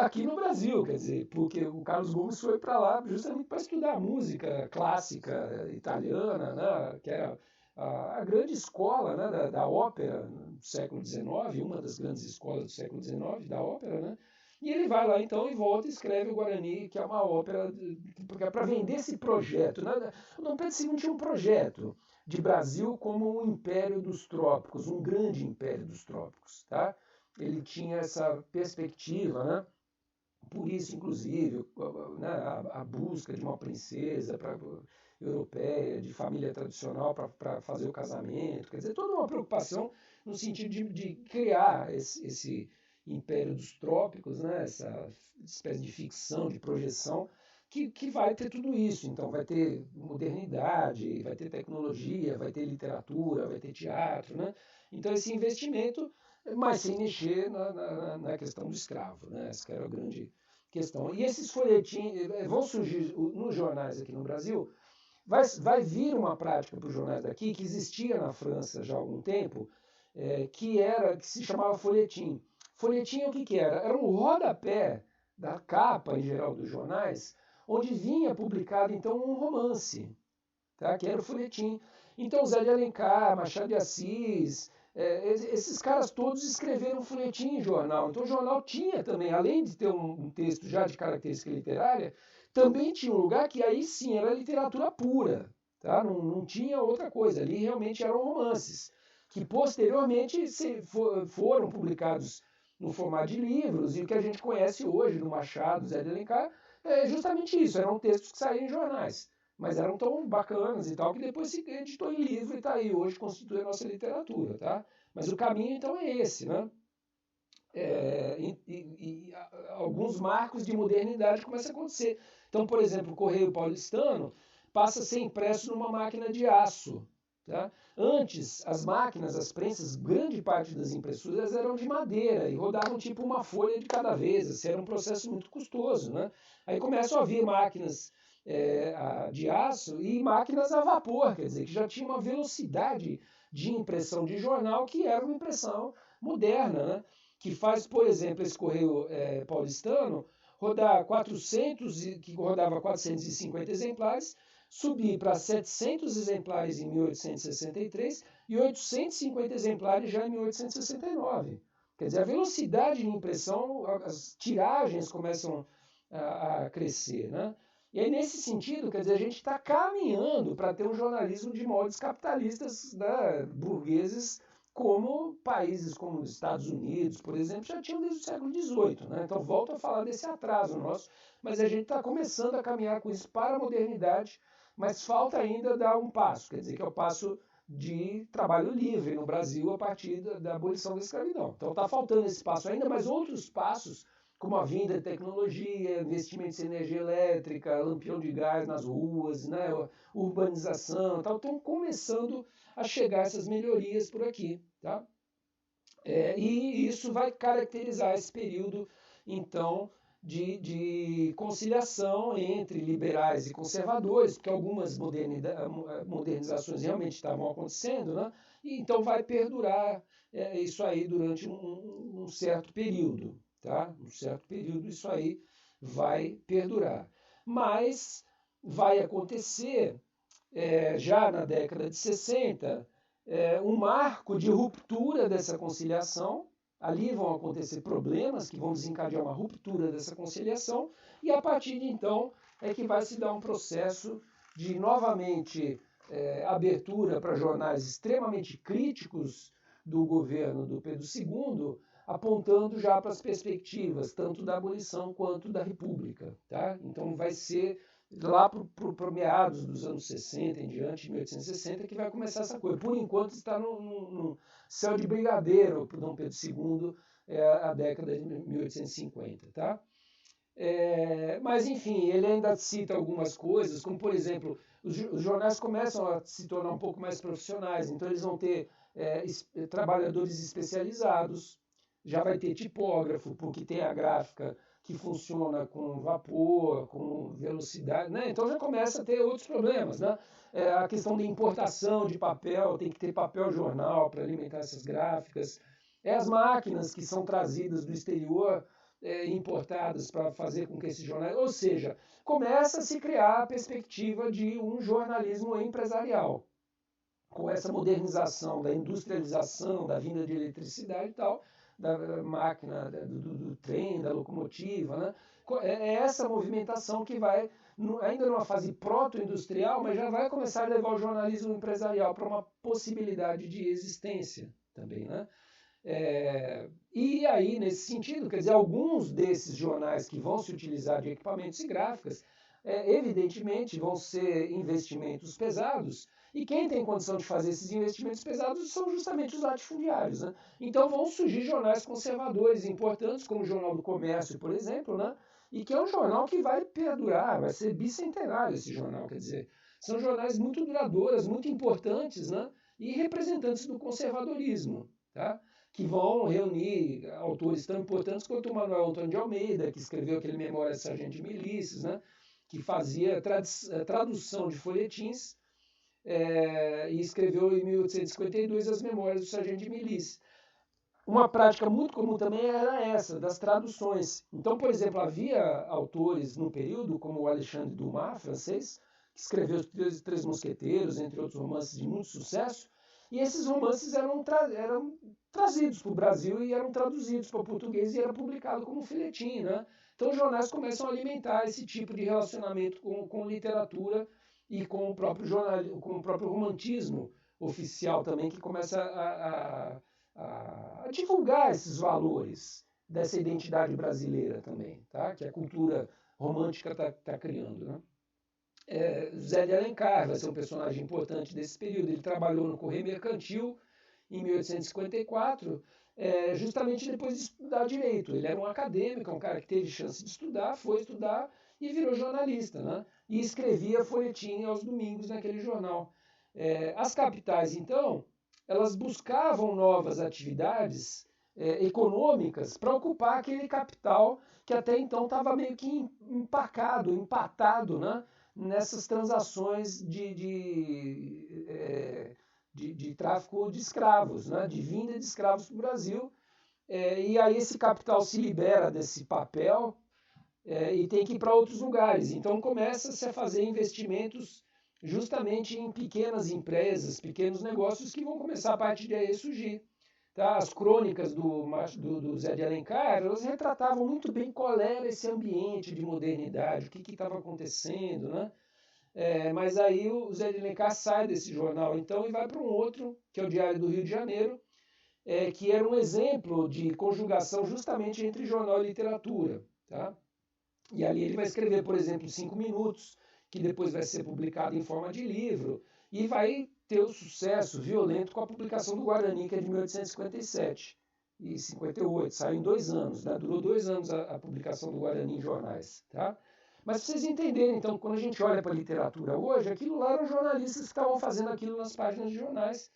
Aqui no Brasil, quer dizer, porque o Carlos Gomes foi para lá justamente para estudar música clássica italiana, né? Que era a grande escola, né, da ópera do século XIX, uma das grandes escolas do século XIX da ópera, né? E ele vai lá então e volta e escreve o Guarani, que é uma ópera para vender esse projeto. Né? O Dom Pedro II tinha um projeto de Brasil como um império dos trópicos, um grande império dos trópicos. Tá? Ele tinha essa perspectiva, né? Por isso, inclusive, né, a busca de uma princesa europeia, de família tradicional para fazer o casamento, quer dizer, toda uma preocupação no sentido de criar esse império dos trópicos, né, essa espécie de ficção, de projeção, que vai ter tudo isso. Então, vai ter modernidade, vai ter tecnologia, vai ter literatura, vai ter teatro, né? Então, esse investimento, mas sem mexer na questão do escravo, né? Essa que era a grande questão. E esses folhetins vão surgir nos jornais aqui no Brasil. Vai vir uma prática para os jornais daqui que existia na França já há algum tempo, que se chamava folhetim. Folhetim o que era? Era um rodapé da capa, em geral, dos jornais, onde vinha publicado, então, um romance, tá? Que era o folhetim. Então, Zé de Alencar, Machado de Assis, esses caras todos escreveram folhetim em jornal. Então, o jornal tinha também, além de ter um texto já de característica literária, também tinha um lugar que aí sim era literatura pura. Tá? Não tinha outra coisa. Ali realmente eram romances, que posteriormente foram publicados no formato de livros, e o que a gente conhece hoje do Machado, Zé de Alencar, é justamente isso. Eram textos que saíam em jornais, mas eram tão bacanas e tal, que depois se editou em livro e está aí, hoje constitui a nossa literatura, tá? Mas o caminho, então, é esse, né? Alguns marcos de modernidade começam a acontecer. Então, por exemplo, o Correio Paulistano passa a ser impresso numa máquina de aço. Tá? Antes, as máquinas, as prensas, grande parte das impressoras eram de madeira e rodavam tipo uma folha de cada vez. Esse era um processo muito custoso. Né? Aí começam a vir máquinas de aço e máquinas a vapor, quer dizer, que já tinha uma velocidade de impressão de jornal que era uma impressão moderna, né? Que faz, por exemplo, esse Correio Paulistano rodar que rodava 450 exemplares, subir para 700 exemplares em 1863 e 850 exemplares já em 1869. Quer dizer, a velocidade de impressão, as tiragens começam a crescer, né? E aí, nesse sentido, quer dizer, a gente está caminhando para ter um jornalismo de moldes capitalistas, né, burgueses, como países como os Estados Unidos, por exemplo, já tinham desde o século XVIII. Né? Então, volto a falar desse atraso nosso, mas a gente está começando a caminhar com isso para a modernidade, mas falta ainda dar um passo, quer dizer, que é o passo de trabalho livre no Brasil a partir da abolição da escravidão. Então está faltando esse passo ainda, mas outros passos, como a vinda de tecnologia, investimentos em energia elétrica, lampião de gás nas ruas, né, urbanização, tal, estão começando a chegar essas melhorias por aqui. Tá? E isso vai caracterizar esse período, então, de conciliação entre liberais e conservadores, porque algumas modernizações realmente estavam acontecendo, né? E então vai perdurar isso aí durante um certo período. Tá? Um certo período isso aí vai perdurar. Mas vai acontecer, já na década de 60, um marco de ruptura dessa conciliação. Ali vão acontecer problemas que vão desencadear uma ruptura dessa conciliação, e a partir de então é que vai se dar um processo de novamente abertura para jornais extremamente críticos do governo do Pedro II, apontando já para as perspectivas tanto da abolição quanto da república. Tá? Então vai ser lá para meados dos anos 60 em diante, 1860, que vai começar essa coisa. Por enquanto está no céu de brigadeiro para Dom Pedro II, a década de 1850. Tá? Mas, enfim, ele ainda cita algumas coisas, como, por exemplo, os jornais começam a se tornar um pouco mais profissionais, então eles vão ter trabalhadores especializados, já vai ter tipógrafo, porque tem a gráfica que funciona com vapor, com velocidade, né? Então já começa a ter outros problemas, né? A questão da importação de papel, tem que ter papel jornal para alimentar essas gráficas. As máquinas que são trazidas do exterior, importadas para fazer com que esses jornais... Ou seja, começa a se criar a perspectiva de um jornalismo empresarial. Com essa modernização, da industrialização, da vinda de eletricidade e tal, da máquina, do trem, da locomotiva, né? É essa movimentação que vai, ainda numa fase proto-industrial, mas já vai começar a levar o jornalismo empresarial para uma possibilidade de existência também, né? E aí, nesse sentido, quer dizer, alguns desses jornais que vão se utilizar de equipamentos e gráficas, evidentemente, vão ser investimentos pesados, e quem tem condição de fazer esses investimentos pesados são justamente os latifundiários. Né? Então vão surgir jornais conservadores importantes, como o Jornal do Comércio, por exemplo, né? E que é um jornal que vai perdurar, vai ser bicentenário esse jornal, quer dizer, são jornais muito duradouros, muito importantes, né? E representantes do conservadorismo, tá? Que vão reunir autores tão importantes quanto o Manuel Antônio de Almeida, que escreveu aquele Memória de Sargento de Milícias, né? Que fazia tradução de folhetins, e escreveu em 1852 as Memórias do Sargento de Milícia. Uma prática muito comum também era essa, das traduções. Então, por exemplo, havia autores no período, como o Alexandre Dumas, francês, que escreveu Os Três Mosqueteiros, entre outros romances de muito sucesso, e esses romances eram trazidos para o Brasil e eram traduzidos para o português e era publicado como folhetim, né? Então os jornais começam a alimentar esse tipo de relacionamento com literatura e com o próprio com o próprio romantismo oficial também, que começa a divulgar esses valores dessa identidade brasileira também, tá? Que a cultura romântica está criando, né? Zé de Alencar vai ser um personagem importante desse período. Ele trabalhou no Correio Mercantil em 1854, justamente depois de estudar direito. Ele era um acadêmico, um cara que teve chance de estudar, foi estudar e virou jornalista, né? E escrevia folhetim aos domingos naquele jornal. As capitais, então, elas buscavam novas atividades econômicas para ocupar aquele capital que até então estava meio que empatado, né? Nessas transações de tráfico de escravos, né? De vinda de escravos para o Brasil. E aí esse capital se libera desse papel e tem que ir para outros lugares. Então começa-se a fazer investimentos justamente em pequenas empresas, pequenos negócios que vão começar a partir de aí surgir. Tá? As crônicas do Zé de Alencar, elas retratavam muito bem qual era esse ambiente de modernidade, o que estava acontecendo, né? Mas aí o Zé de Alencar sai desse jornal então e vai para um outro, que é o Diário do Rio de Janeiro, que era um exemplo de conjugação justamente entre jornal e literatura. Tá? E ali ele vai escrever, por exemplo, 5 Minutos, que depois vai ser publicado em forma de livro, e vai ter o sucesso violento com a publicação do Guarani, que é de 1857 e 58, saiu em 2 anos, né? Durou 2 anos a publicação do Guarani em jornais. Tá? Mas para vocês entenderem, então, quando a gente olha para a literatura hoje, aquilo lá eram jornalistas que estavam fazendo aquilo nas páginas de jornais,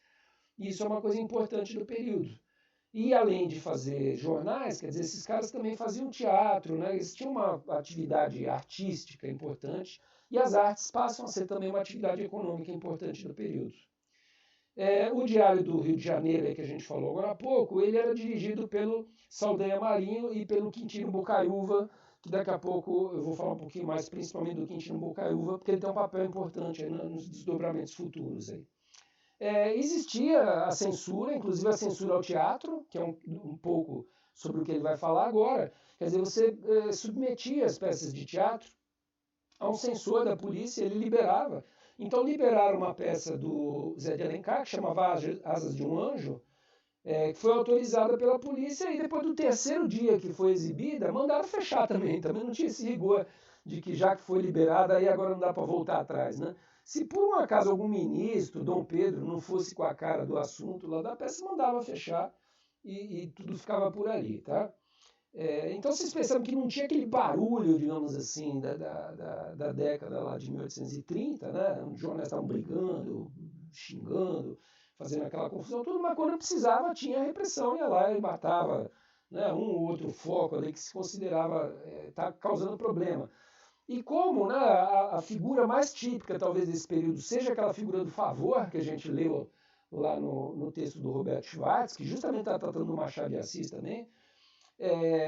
e isso é uma coisa importante do período. E além de fazer jornais, quer dizer, esses caras também faziam teatro, né? Eles tinham uma atividade artística importante, e as artes passam a ser também uma atividade econômica importante do período. O Diário do Rio de Janeiro, que a gente falou agora há pouco, ele era dirigido pelo Saldanha Marinho e pelo Quintino Bocaiúva, que daqui a pouco eu vou falar um pouquinho mais, principalmente do Quintino Bocaiúva, porque ele tem um papel importante aí nos desdobramentos futuros. Aí. Existia a censura, inclusive a censura ao teatro, que é um pouco sobre o que ele vai falar agora. Quer dizer, você submetia as peças de teatro a um censor da polícia, ele liberava. Então liberaram uma peça do Zé de Alencar, que chamava Asas de um Anjo, que foi autorizada pela polícia, e depois do 3º dia que foi exibida, mandaram fechar também. Também não tinha esse rigor de que já que foi liberada, aí agora não dá para voltar atrás, né? Se por um acaso algum ministro, Dom Pedro, não fosse com a cara do assunto lá da peça, mandava fechar e tudo ficava por ali, tá? Então vocês percebem que não tinha aquele barulho, digamos assim, da década lá de 1830, né? Os jornais estavam brigando, xingando, fazendo aquela confusão, tudo, mas quando precisava tinha repressão, ia lá e matava, né, um ou outro foco ali que se considerava estar causando problema. E como, né, a figura mais típica talvez desse período seja aquela figura do favor que a gente leu lá no texto do Roberto Schwartz, que justamente está tratando do Machado de Assis também,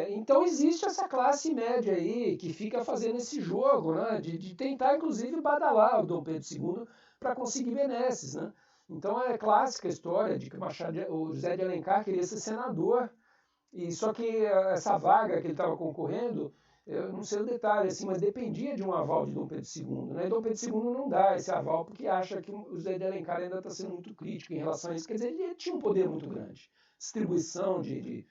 então existe essa classe média aí que fica fazendo esse jogo, né, de tentar inclusive badalar o Dom Pedro II para conseguir benesses, né? Então é clássica a história de que o José de Alencar queria ser senador, e só que essa vaga que ele estava concorrendo, eu não sei o detalhe, assim, mas dependia de um aval de Dom Pedro II. Né? E Dom Pedro II não dá esse aval porque acha que o José de Alencar ainda está sendo muito crítico em relação a isso. Quer dizer, ele tinha um poder muito grande. Distribuição de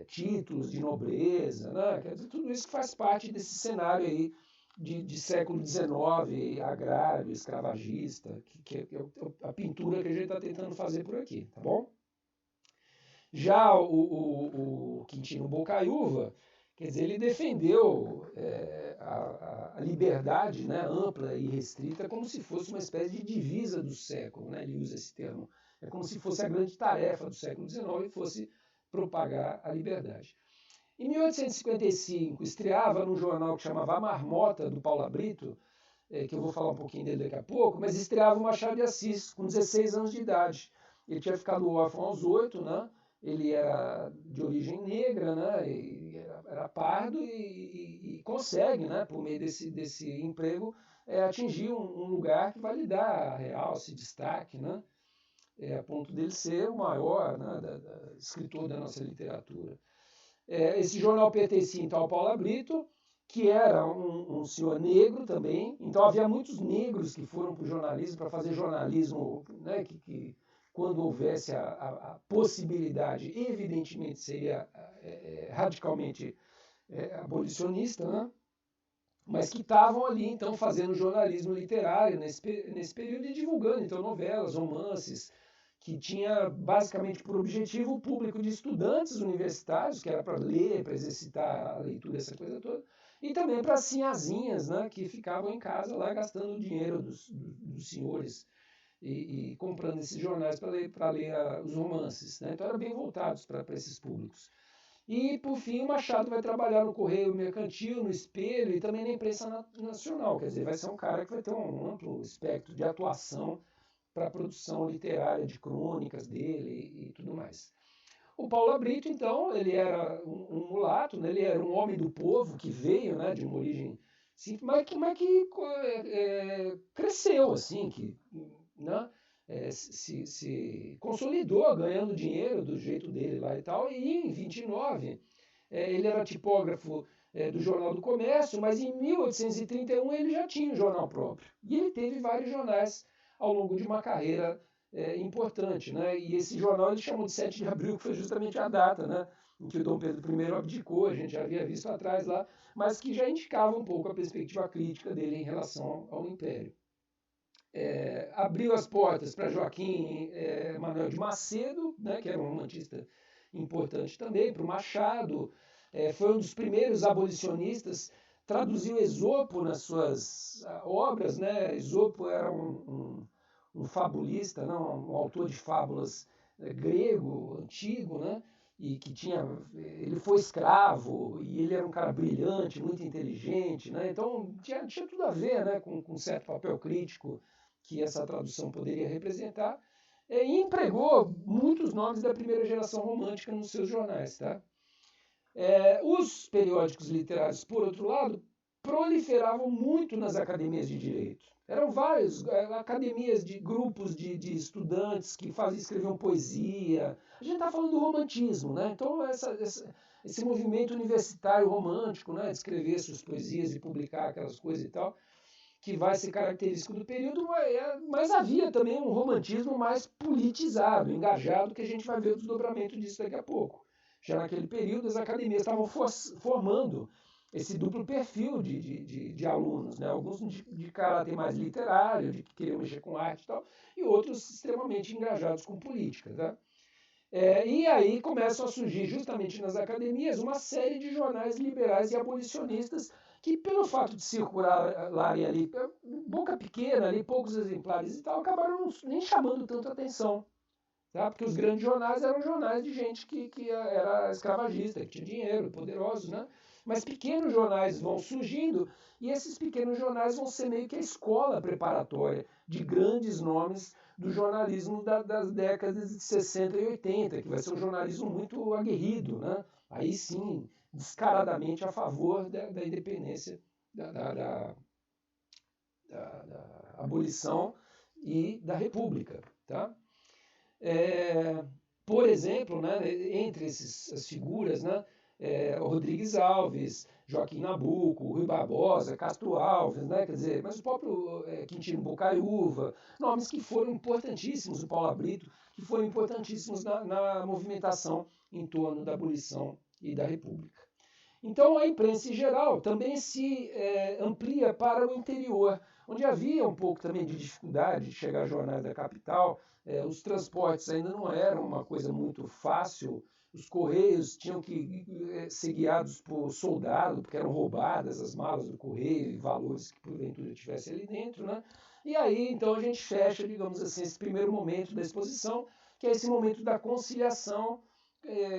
títulos de nobreza, né? Quer dizer, tudo isso faz parte desse cenário aí de século XIX, agrário, escravagista, que é a pintura que a gente está tentando fazer por aqui, tá bom? Já o Quintino Bocaiúva, quer dizer, ele defendeu a liberdade, né, ampla e restrita como se fosse uma espécie de divisa do século, né, ele usa esse termo. É como se fosse a grande tarefa do século XIX e fosse propagar a liberdade. Em 1855, estreava num jornal que chamava A Marmota, do Paula Brito, que eu vou falar um pouquinho dele daqui a pouco, mas estreava o Machado de Assis, com 16 anos de idade. Ele tinha ficado órfão aos 8, né? Ele era de origem negra, né? E era pardo e consegue, né? Por meio desse emprego, atingir um lugar que vai lhe dar realce, destaque, né? A ponto dele ser o maior, né, escritor da nossa literatura. Esse jornal pertencia então ao Paula Brito, que era um senhor negro também. Então havia muitos negros que foram para o jornalismo, para fazer jornalismo, né, que quando houvesse a possibilidade, evidentemente seria radicalmente abolicionista, né? Mas que estavam ali então fazendo jornalismo literário nesse período e divulgando então novelas, romances, que tinha basicamente por objetivo o público de estudantes universitários, que era para ler, para exercitar a leitura, essa coisa toda, e também para as sinhazinhas, né, que ficavam em casa lá gastando o dinheiro dos senhores e comprando esses jornais para ler os romances. Né? Então eram bem voltados para esses públicos. E, por fim, o Machado vai trabalhar no Correio Mercantil, no Espelho e também na imprensa nacional. Quer dizer, vai ser um cara que vai ter um amplo espectro de atuação para a produção literária de crônicas dele e tudo mais. O Paula Brito, então, ele era um mulato, né? Ele era um homem do povo que veio, né, de uma origem simples, mas que cresceu, assim, que, né, se consolidou ganhando dinheiro do jeito dele lá e tal, e em 29 ele era tipógrafo do Jornal do Comércio, mas em 1831 ele já tinha um jornal próprio. E ele teve vários jornais ao longo de uma carreira importante. Né? E esse jornal ele chamou de 7 de abril, que foi justamente a data, né, em que o Dom Pedro I abdicou, a gente já havia visto atrás lá, mas que já indicava um pouco a perspectiva crítica dele em relação ao Império. abriu as portas para Joaquim Manuel de Macedo, né, que era um romantista importante também, para o Machado, foi um dos primeiros abolicionistas, traduziu Esopo nas suas obras, né? Esopo era um fabulista, não, um autor de fábulas grego, antigo, né? E que ele foi escravo, e ele era um cara brilhante, muito inteligente, né? Então tinha tudo a ver, né, com um certo papel crítico que essa tradução poderia representar, e empregou muitos nomes da primeira geração romântica nos seus jornais. Tá? Os periódicos literários, por outro lado, proliferavam muito nas academias de direito. Eram várias academias de grupos de estudantes que escreviam poesia. A gente está falando do romantismo, né? Então esse movimento universitário romântico, né, de escrever suas poesias e publicar aquelas coisas e tal, que vai ser característico do período, mas havia também um romantismo mais politizado, engajado, que a gente vai ver o desdobramento disso daqui a pouco. Já naquele período, as academias estavam formando esse duplo perfil de alunos, né? Alguns de caráter mais literário, de que queriam mexer com arte e tal, e outros extremamente engajados com política. Tá? E aí começam a surgir, justamente nas academias, uma série de jornais liberais e abolicionistas que, pelo fato de circularem ali, boca pequena, ali, poucos exemplares e tal, acabaram nem chamando tanto atenção. Tá? Porque os grandes jornais eram jornais de gente que era escravagista, que tinha dinheiro, poderoso, né? Mas pequenos jornais vão surgindo e esses pequenos jornais vão ser meio que a escola preparatória de grandes nomes do jornalismo das décadas de 60 e 80, que vai ser um jornalismo muito aguerrido, né? Aí sim, descaradamente a favor da independência, da abolição e da república. Tá? Por exemplo, né, entre essas figuras, né, Rodrigues Alves, Joaquim Nabuco, Rui Barbosa, Castro Alves, né, quer dizer, mas o próprio Quintino Bocaiúva, nomes que foram importantíssimos, o Paulo Brito, que foram importantíssimos na movimentação em torno da abolição e da República. Então a imprensa em geral também se amplia para o interior, onde havia um pouco também de dificuldade de chegar a jornais da capital, os transportes ainda não eram uma coisa muito fácil, os correios tinham que ser guiados por soldado, porque eram roubadas as malas do correio e valores que porventura tivesse ali dentro, né? E aí então a gente fecha, digamos assim, esse primeiro momento da exposição, que é esse momento da conciliação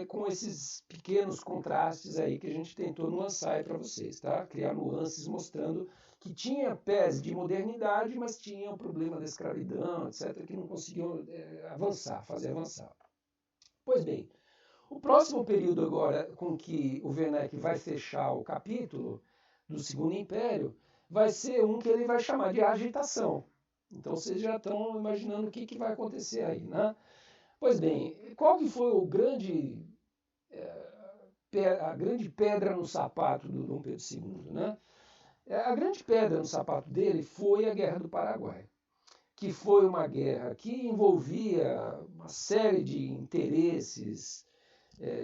com esses pequenos contrastes aí que a gente tentou nuançar para vocês, tá? Criar nuances mostrando que tinha pés de modernidade, mas tinha o problema da escravidão, etc., que não conseguiam fazer avançar. Pois bem, o próximo período agora com que o Werneck vai fechar o capítulo do Segundo Império vai ser um que ele vai chamar de agitação. Então vocês já estão imaginando o que vai acontecer aí, né? Pois bem, qual que foi a grande pedra no sapato do Dom Pedro II? Né? A grande pedra no sapato dele foi a Guerra do Paraguai, que foi uma guerra que envolvia uma série de interesses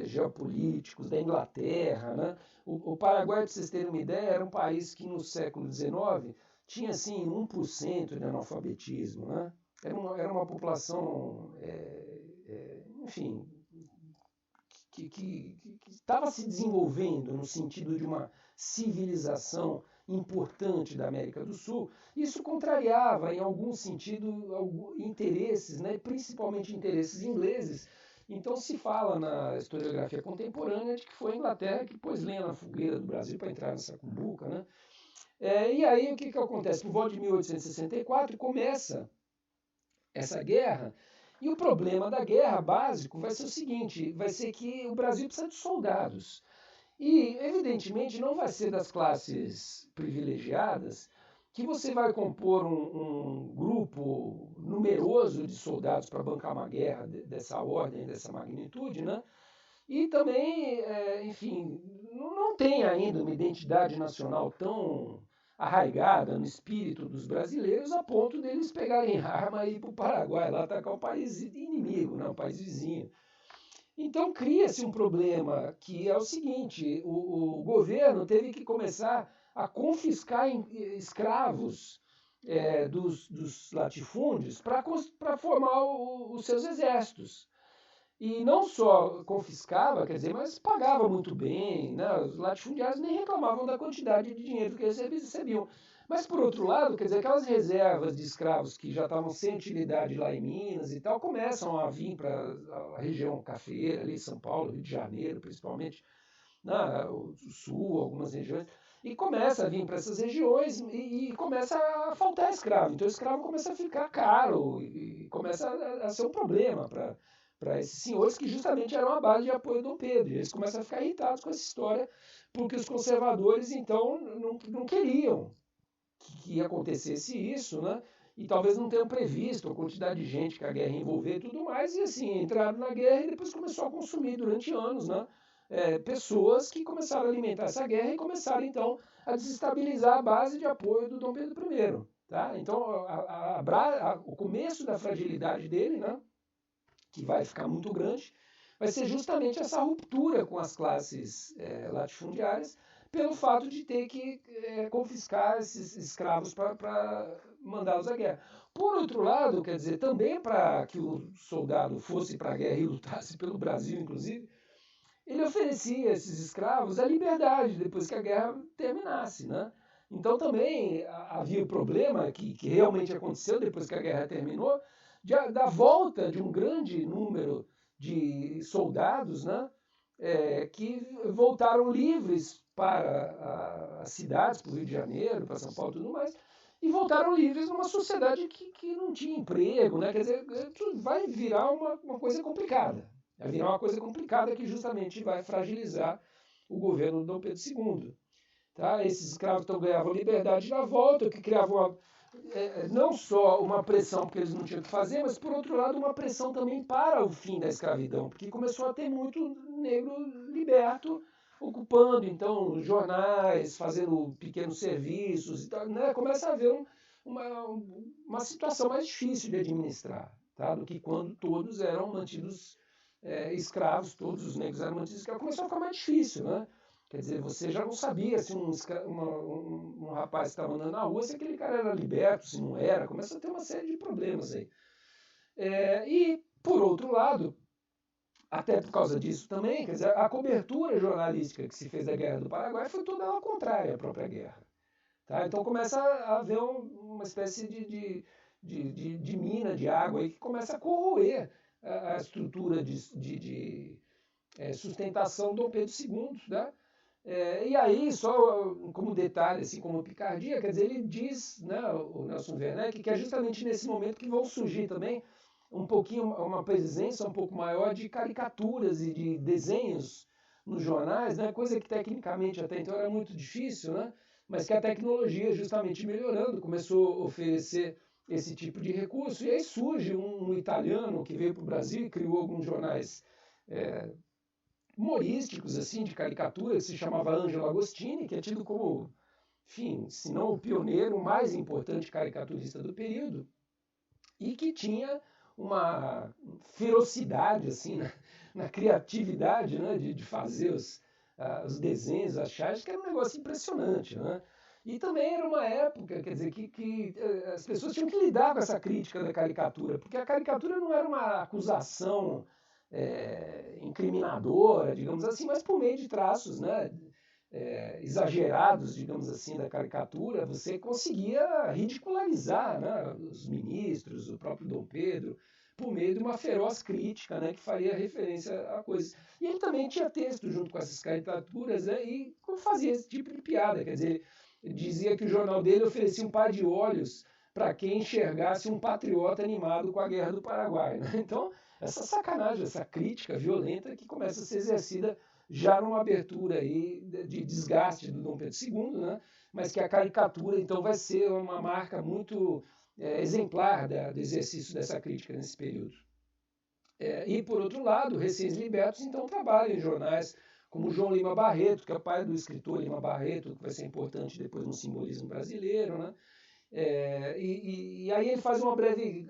geopolíticos da Inglaterra. Né? O Paraguai, para vocês terem uma ideia, era um país que no século XIX tinha assim 1% de analfabetismo. Né? Era uma população, enfim, que estava se desenvolvendo no sentido de uma civilização importante da América do Sul. Isso contrariava, em algum sentido, interesses, né, principalmente interesses ingleses. Então se fala na historiografia contemporânea de que foi a Inglaterra que pôs lenha na fogueira do Brasil para entrar nessa cumbuca. Né? E aí o que acontece? Por volta de 1864 começa essa guerra. E o problema da guerra básico vai ser o seguinte, vai ser que o Brasil precisa de soldados. E, evidentemente, não vai ser das classes privilegiadas que você vai compor um grupo numeroso de soldados para bancar uma guerra dessa ordem, dessa magnitude, né? E também, enfim, não tem ainda uma identidade nacional tão arraigada no espírito dos brasileiros a ponto deles pegarem arma e ir para o Paraguai, lá atacar o país inimigo, né, o país vizinho. Então cria-se um problema que é o seguinte, o governo teve que começar a confiscar escravos dos latifúndios para formar os seus exércitos. E não só confiscava, quer dizer, mas pagava muito bem, né? Os latifundiários nem reclamavam da quantidade de dinheiro que eles recebiam. Mas, por outro lado, quer dizer, aquelas reservas de escravos que já estavam sem utilidade lá em Minas e tal, começam a vir para a região cafeeira, ali São Paulo, Rio de Janeiro, principalmente, né? O Sul, algumas regiões, e começa a vir para essas regiões e começa a faltar escravo. Então, o escravo começa a ficar caro e começa a ser um problema para esses senhores que justamente eram a base de apoio do Dom Pedro. E eles começam a ficar irritados com essa história, porque os conservadores, então, não queriam que acontecesse isso, né? E talvez não tenham previsto a quantidade de gente que a guerra ia envolver e tudo mais, e assim, entraram na guerra e depois começou a consumir durante anos, né? Pessoas que começaram a alimentar essa guerra e começaram, então, a desestabilizar a base de apoio do Dom Pedro I. Tá? Então, o começo da fragilidade dele, né? Que vai ficar muito grande, vai ser justamente essa ruptura com as classes latifundiárias, pelo fato de ter que confiscar esses escravos para mandá-los à guerra. Por outro lado, quer dizer, também para que o soldado fosse para a guerra e lutasse pelo Brasil, inclusive, ele oferecia a esses escravos a liberdade depois que a guerra terminasse, né? Então também havia o problema que realmente aconteceu depois que a guerra terminou, da volta de um grande número de soldados, né, que voltaram livres para as cidades, para o Rio de Janeiro, para São Paulo e tudo mais, e voltaram livres numa sociedade que não tinha emprego, né? Quer dizer, vai virar uma coisa complicada. Vai virar uma coisa complicada que justamente vai fragilizar o governo do Dom Pedro II. Tá? Esses escravos então ganhavam liberdade na volta, o que criava não só uma pressão porque eles não tinham o que fazer, mas por outro lado uma pressão também para o fim da escravidão, porque começou a ter muito negro liberto, ocupando então jornais, fazendo pequenos serviços, né? Começa a haver uma situação mais difícil de administrar, tá? Do que quando todos eram mantidos escravos, todos os negros eram mantidos escravos, começou a ficar mais difícil, né? Quer dizer, você já não sabia se um rapaz estava andando na rua, se aquele cara era liberto, se não era. Começa a ter uma série de problemas aí. E, por outro lado, até por causa disso também, quer dizer, a cobertura jornalística que se fez da Guerra do Paraguai foi toda ela contrária à própria guerra. Tá? Então começa a haver uma espécie de mina de água aí que começa a corroer a estrutura de sustentação do Dom Pedro II, né? E aí, só como detalhe, assim, como picardia, quer dizer, ele diz, né, o Nelson Werneck, que é justamente nesse momento que vão surgir também um pouquinho, uma presença um pouco maior de caricaturas e de desenhos nos jornais, né, coisa que tecnicamente até então era muito difícil, né, mas que a tecnologia, justamente melhorando, começou a oferecer esse tipo de recurso. E aí surge um italiano que veio para o Brasil e criou alguns jornais humorísticos, assim, de caricatura, que se chamava Angelo Agostini, que é tido como, enfim, se não o pioneiro, o mais importante caricaturista do período, e que tinha uma ferocidade, assim, na criatividade, né, de fazer os desenhos, as charges, que era um negócio impressionante, né? E também era uma época, quer dizer, que as pessoas tinham que lidar com essa crítica da caricatura, porque a caricatura não era uma acusação incriminadora, digamos assim, mas por meio de traços, né, exagerados, digamos assim, da caricatura, você conseguia ridicularizar, né, os ministros, o próprio Dom Pedro, por meio de uma feroz crítica, né, que faria referência a coisas. E ele também tinha texto junto com essas caricaturas, né, e fazia esse tipo de piada, quer dizer, ele dizia que o jornal dele oferecia um par de olhos para quem enxergasse um patriota animado com a Guerra do Paraguai. Né? Então, essa sacanagem, essa crítica violenta que começa a ser exercida já numa abertura aí de desgaste do Dom Pedro II, né? Mas que a caricatura então vai ser uma marca muito exemplar do exercício dessa crítica nesse período. E por outro lado, recém-libertos então trabalham em jornais como João Lima Barreto, que é o pai do escritor Lima Barreto, que vai ser importante depois no simbolismo brasileiro, né? E aí ele faz uma breve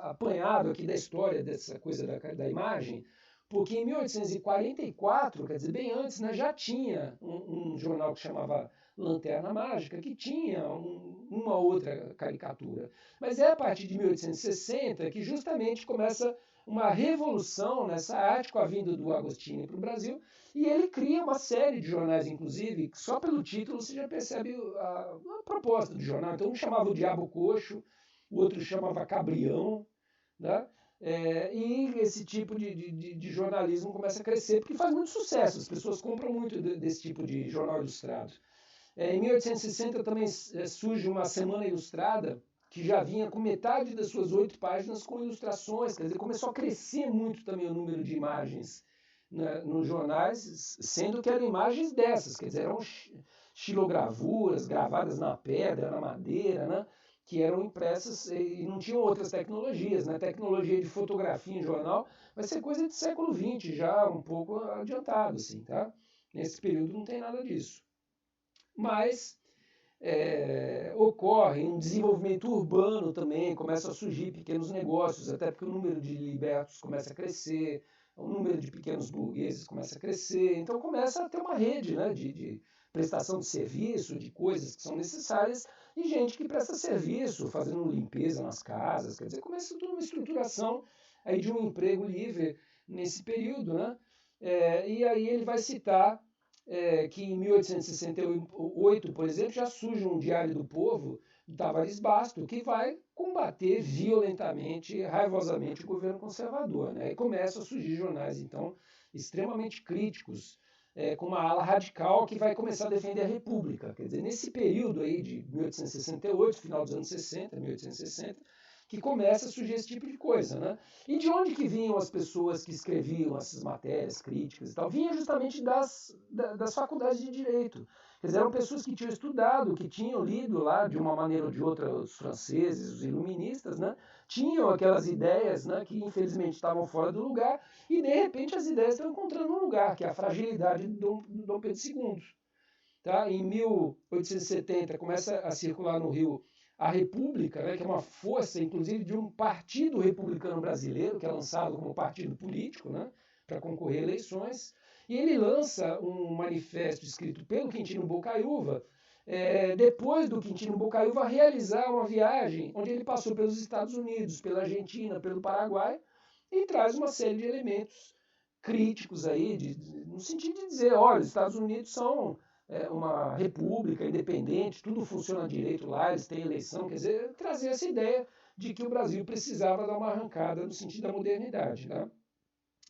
apanhado aqui da história dessa coisa da imagem, porque em 1844, quer dizer, bem antes, né, já tinha um jornal que chamava Lanterna Mágica, que tinha uma outra caricatura. Mas é a partir de 1860 que justamente começa uma revolução nessa arte com a vinda do Agostini para o Brasil, e ele cria uma série de jornais, inclusive, que só pelo título você já percebe a proposta do jornal. Então um chamava o Diabo Coxo, o outro chamava Cabrião, né? E esse tipo de jornalismo começa a crescer, porque faz muito sucesso, as pessoas compram muito desse tipo de jornal ilustrado. Em 1860 também surge uma Semana Ilustrada, que já vinha com metade das suas 8 páginas com ilustrações, quer dizer, começou a crescer muito também o número de imagens, né, nos jornais, sendo que eram imagens dessas, quer dizer, eram xilogravuras gravadas na pedra, na madeira, né, que eram impressas e não tinham outras tecnologias, né? Tecnologia de fotografia em jornal vai ser coisa de século XX, já um pouco adiantado, assim, tá? Nesse período não tem nada disso. Mas ocorre um desenvolvimento urbano também, começa a surgir pequenos negócios, até porque o número de libertos começa a crescer, o número de pequenos burgueses começa a crescer, então começa a ter uma rede, né, de prestação de serviço, de coisas que são necessárias, e gente que presta serviço, fazendo limpeza nas casas, quer dizer, começa toda uma estruturação aí de um emprego livre nesse período, né? E aí ele vai citar que em 1868, por exemplo, já surge um Diário do Povo, do Tavares Basto, que vai combater violentamente, raivosamente o governo conservador, né? E começam a surgir jornais, então, extremamente críticos, com uma ala radical que vai começar a defender a República. Quer dizer, nesse período aí de 1868, final dos anos 60, 1860, que começa a surgir esse tipo de coisa, né? E de onde que vinham as pessoas que escreviam essas matérias críticas e tal? Vinha justamente das faculdades de Direito. Quer dizer, eram pessoas que tinham estudado, que tinham lido lá, de uma maneira ou de outra, os franceses, os iluministas, né? Tinham aquelas ideias, né, que infelizmente estavam fora do lugar, e de repente as ideias estão encontrando um lugar, que é a fragilidade do Dom Pedro II. Tá? Em 1870 começa a circular no Rio a República, né, que é uma força, inclusive, de um partido republicano brasileiro, que é lançado como partido político, né, para concorrer a eleições, e ele lança um manifesto escrito pelo Quintino Bocaiúva, depois do Quintino Bocaiúva realizar uma viagem onde ele passou pelos Estados Unidos, pela Argentina, pelo Paraguai, e traz uma série de elementos críticos aí, no sentido de dizer, olha, os Estados Unidos são uma república independente, tudo funciona direito lá, eles têm eleição, quer dizer, trazer essa ideia de que o Brasil precisava dar uma arrancada no sentido da modernidade. Né?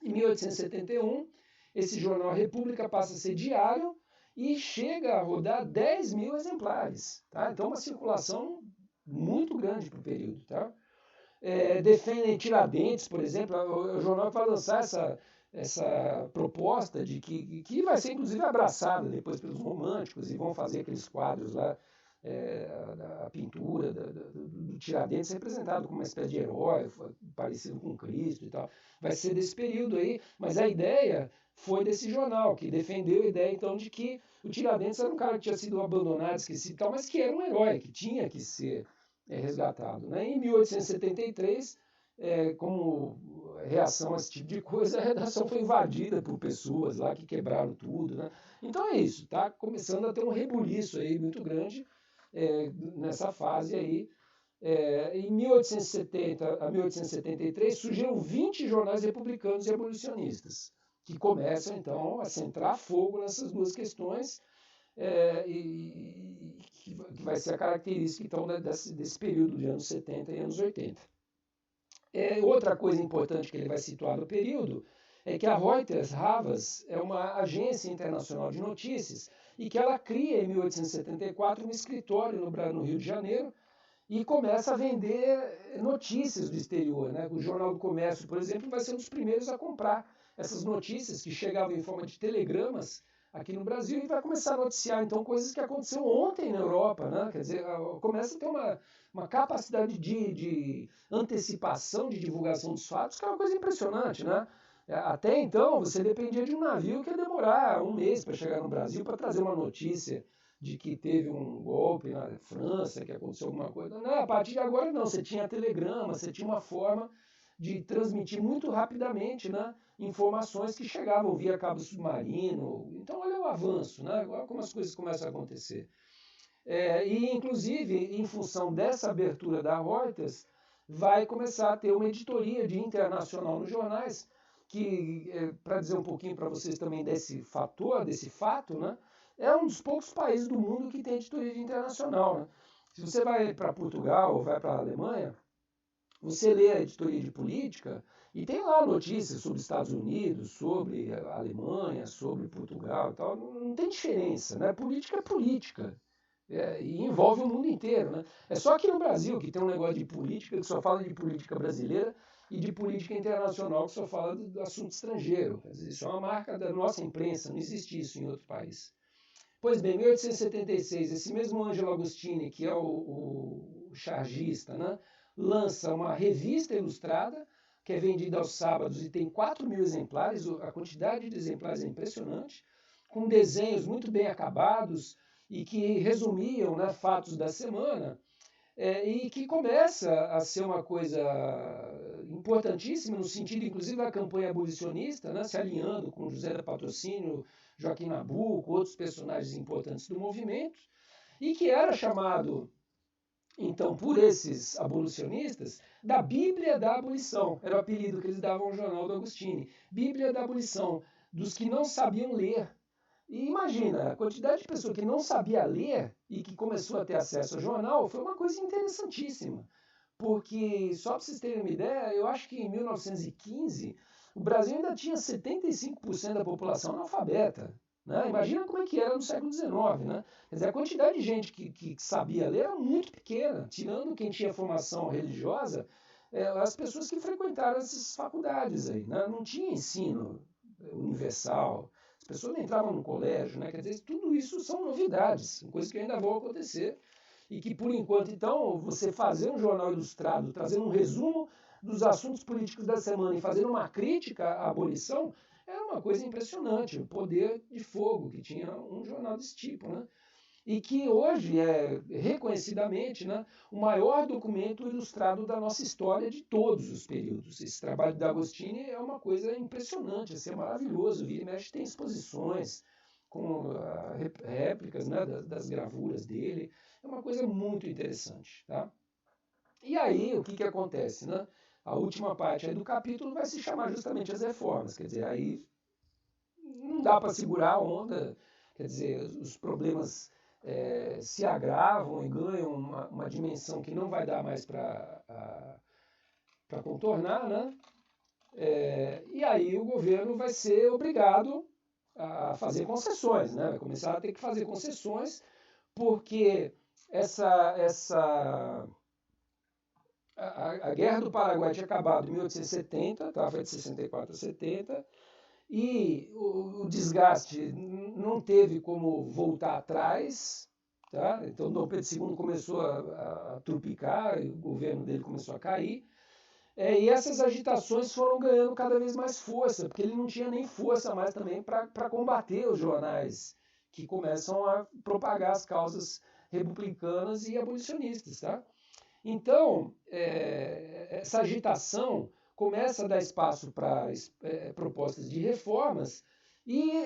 Em 1871, esse jornal República passa a ser diário e chega a rodar 10 mil exemplares. Tá? Então, uma circulação muito grande para o período. Tá? Defendem Tiradentes, por exemplo, o jornal vai lançar essa proposta de que vai ser inclusive abraçada depois pelos românticos e vão fazer aqueles quadros lá, a pintura do Tiradentes representado como uma espécie de herói, parecido com Cristo e tal. Vai ser desse período aí, mas a ideia foi desse jornal, que defendeu a ideia então de que o Tiradentes era um cara que tinha sido abandonado, esquecido e tal, mas que era um herói, que tinha que ser resgatado. Né? Em 1873, como reação a esse tipo de coisa, a redação foi invadida por pessoas lá que quebraram tudo. Né? Então é isso, está começando a ter um rebuliço aí muito grande nessa fase aí. Em 1870 a 1873 surgiram 20 jornais republicanos e abolicionistas, que começam então a centrar fogo nessas duas questões, e que vai ser a característica então desse período de anos 70 e anos 80. Outra coisa importante que ele vai situar no período é que a Reuters Havas é uma agência internacional de notícias e que ela cria em 1874 um escritório no Rio de Janeiro e começa a vender notícias do exterior. Né? O Jornal do Comércio, por exemplo, vai ser um dos primeiros a comprar essas notícias que chegavam em forma de telegramas aqui no Brasil e vai começar a noticiar, então, coisas que aconteceram ontem na Europa. Né? Quer dizer, começa a ter uma capacidade de antecipação, de divulgação dos fatos, que é uma coisa impressionante. Né? Até então, você dependia de um navio que ia demorar um mês para chegar no Brasil para trazer uma notícia de que teve um golpe na França, que aconteceu alguma coisa. Não, a partir de agora não, você tinha telegrama, você tinha uma forma de transmitir muito rapidamente, né, informações que chegavam via cabo submarino. Então, olha o avanço, né, olha como as coisas começam a acontecer. E, inclusive, em função dessa abertura da Reuters, vai começar a ter uma editoria de internacional nos jornais, que, para dizer um pouquinho para vocês também desse fato, né, é um dos poucos países do mundo que tem editoria de internacional. Né? Se você vai para Portugal ou vai para a Alemanha, você lê a editoria de política e tem lá notícias sobre Estados Unidos, sobre a Alemanha, sobre Portugal e tal. Não tem diferença, né? Política é política. E envolve o mundo inteiro. Né? É só aqui no Brasil que tem um negócio de política que só fala de política brasileira e de política internacional que só fala do assunto estrangeiro. Quer dizer, isso é uma marca da nossa imprensa, não existe isso em outro país. Pois bem, em 1876, esse mesmo Angelo Agostini, que é o chargista, né, lança uma revista ilustrada, que é vendida aos sábados e tem 4.000 exemplares, a quantidade de exemplares é impressionante, com desenhos muito bem acabados e que resumiam, né, fatos da semana, e que começa a ser uma coisa importantíssima, no sentido, inclusive, da campanha abolicionista, né, se alinhando com José da Patrocínio, Joaquim Nabuco, outros personagens importantes do movimento, e que era chamado, então, por esses abolicionistas, da Bíblia da Abolição. Era o apelido que eles davam ao jornal do Agostini. Bíblia da Abolição, dos que não sabiam ler. E imagina, a quantidade de pessoa que não sabia ler e que começou a ter acesso ao jornal foi uma coisa interessantíssima. Porque, só para vocês terem uma ideia, eu acho que em 1915 o Brasil ainda tinha 75% da população analfabeta. Né? Imagina como é que era no século XIX. Né? Quer dizer, a quantidade de gente que sabia ler era muito pequena. Tirando quem tinha formação religiosa, as pessoas que frequentaram essas faculdades aí. Né? Não tinha ensino universal. As pessoas não entravam no colégio. Né? Quer dizer, tudo isso são novidades, coisas que ainda vão acontecer. E que, por enquanto, então, você fazer um jornal ilustrado, trazendo um resumo dos assuntos políticos da semana e fazendo uma crítica à abolição, era uma coisa impressionante, o poder de fogo que tinha um jornal desse tipo, né? E que hoje é reconhecidamente, né, o maior documento ilustrado da nossa história de todos os períodos. Esse trabalho da Agostini é uma coisa impressionante, assim, é maravilhoso. Vira e mexe tem exposições com réplicas, né, das gravuras dele. É uma coisa muito interessante. Tá? E aí, o que acontece? Né? A última parte aí do capítulo vai se chamar justamente as reformas. Quer dizer, aí não dá para segurar a onda, quer dizer, os problemas se agravam e ganham uma dimensão que não vai dar mais para contornar, né? E aí o governo vai ser obrigado a fazer concessões, né? Vai começar a ter que fazer concessões, porque a Guerra do Paraguai tinha acabado em 1870, tá? Foi de 64 a 70, e o desgaste não teve como voltar atrás, tá? Então Dom Pedro II começou a trupicar, e o governo dele começou a cair, e essas agitações foram ganhando cada vez mais força, porque ele não tinha nem força mais também para combater os jornais que começam a propagar as causas republicanas e abolicionistas. Tá? Então, essa agitação começa a dar espaço para propostas de reformas e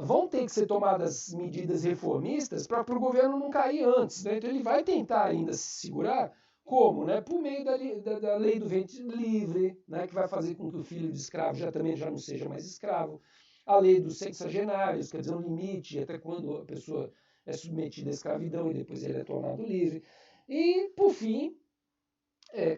vão ter que ser tomadas medidas reformistas para o governo não cair antes. Né? Então, ele vai tentar ainda se segurar. Como? Né? Por meio da lei do ventre livre, né? Que vai fazer com que o filho de escravo também já não seja mais escravo. A lei dos sexagenários, quer dizer, um limite até quando a pessoa é submetida à escravidão e depois ele é tornado livre. E, por fim,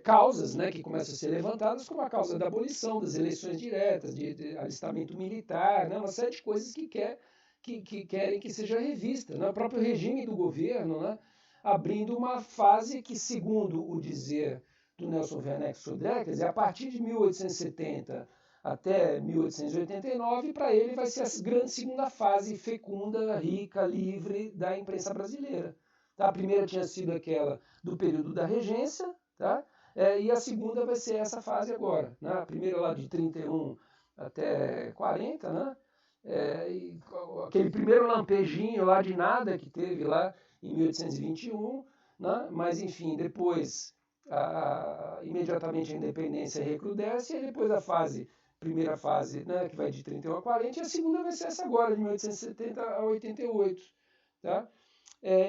causas, né, que começam a ser levantadas, como a causa da abolição, das eleições diretas, de alistamento militar, né, uma série de coisas que querem que seja revista. Né, o próprio regime do governo, né, abrindo uma fase que, segundo o dizer do Nelson Werneck Sodré, quer dizer, a partir de 1870 até 1889, para ele vai ser a grande segunda fase fecunda, rica, livre da imprensa brasileira. Tá? A primeira tinha sido aquela do período da regência, tá? E a segunda vai ser essa fase agora. Né? A primeira lá de 31 até 40, né? E aquele primeiro lampejinho lá de nada que teve lá em 1821, né? Mas enfim, depois imediatamente a independência recrudesce, e depois primeira fase, né, que vai de 31 a 40, e a segunda vai ser essa agora, de 1870 a 88. Tá?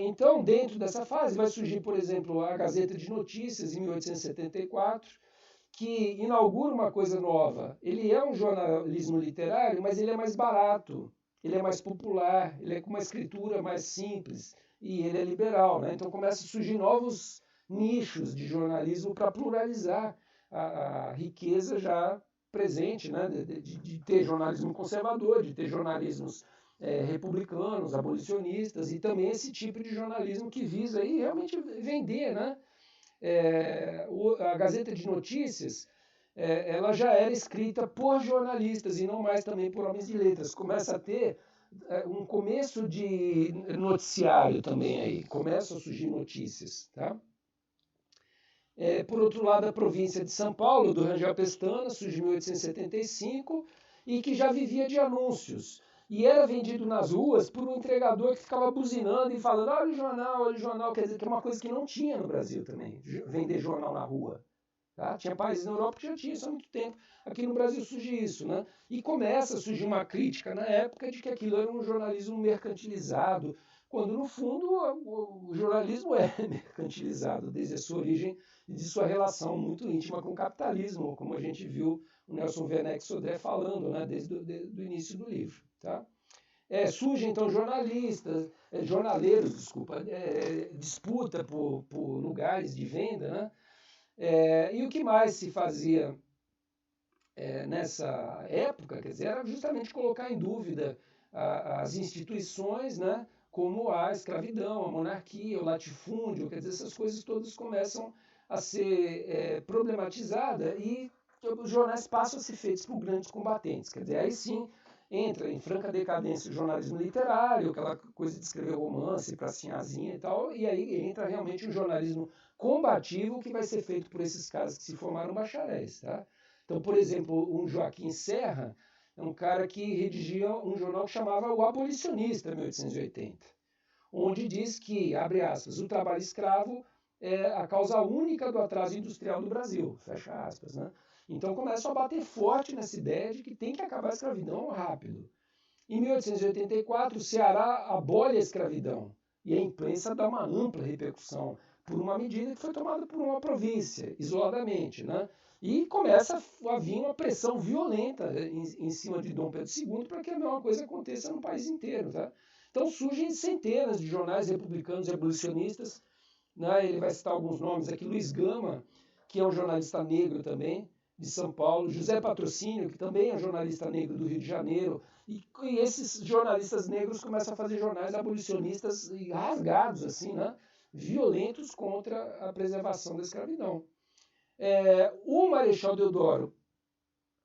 Então, dentro dessa fase, vai surgir, por exemplo, a Gazeta de Notícias, em 1874, que inaugura uma coisa nova. Ele é um jornalismo literário, mas ele é mais barato, ele é mais popular, ele é com uma escritura mais simples, e ele é liberal. Né? Então, começa a surgir novos nichos de jornalismo para pluralizar a riqueza já presente, né? de ter jornalismo conservador, de ter jornalismos republicanos, abolicionistas, e também esse tipo de jornalismo que visa aí realmente vender, né? A Gazeta de Notícias, ela já era escrita por jornalistas e não mais também por homens de letras. Começa a ter um começo de noticiário também aí, começam a surgir notícias. Tá? Por outro lado, a província de São Paulo, do Rangel Pestana, surge em 1875, e que já vivia de anúncios. E era vendido nas ruas por um entregador que ficava buzinando e falando, olha o jornal, quer dizer, que é uma coisa que não tinha no Brasil também, vender jornal na rua. Tá? Tinha países na Europa que já tinha isso há muito tempo. Aqui no Brasil surge isso. Né? E começa a surgir uma crítica na época de que aquilo era um jornalismo mercantilizado, quando no fundo o jornalismo é mercantilizado desde a sua origem e de sua relação muito íntima com o capitalismo, como a gente viu o Nelson Werneck Sodré falando, né, desde o início do livro. Tá? Surgem então jornaleiros, disputa por lugares de venda, né? E o que mais se fazia nessa época, quer dizer, era justamente colocar em dúvida as instituições, né? Como a escravidão, a monarquia, o latifúndio, quer dizer, essas coisas todas começam a ser problematizadas e os jornais passam a ser feitos por grandes combatentes. Quer dizer, aí sim entra em franca decadência o jornalismo literário, aquela coisa de escrever romance para sinhazinha e tal, e aí entra realmente o jornalismo combativo que vai ser feito por esses caras que se formaram bacharéis. Tá? Então, por exemplo, um Joaquim Serra é um cara que redigia um jornal que chamava O Abolicionista, em 1880, onde diz que, abre aspas, o trabalho escravo é a causa única do atraso industrial do Brasil, fecha aspas. Né? Então começam a bater forte nessa ideia de que tem que acabar a escravidão rápido. Em 1884, o Ceará abole a escravidão e a imprensa dá uma ampla repercussão por uma medida que foi tomada por uma província, isoladamente. Né? E começa a vir uma pressão violenta em cima de Dom Pedro II para que a mesma coisa aconteça no país inteiro. Tá? Então surgem centenas de jornais republicanos e abolicionistas. Né? Ele vai citar alguns nomes aqui. Luiz Gama, que é um jornalista negro também, de São Paulo. José Patrocínio, que também é um jornalista negro do Rio de Janeiro. E esses jornalistas negros começam a fazer jornais abolicionistas rasgados, assim, né? Violentos contra a preservação da escravidão. O Marechal Deodoro,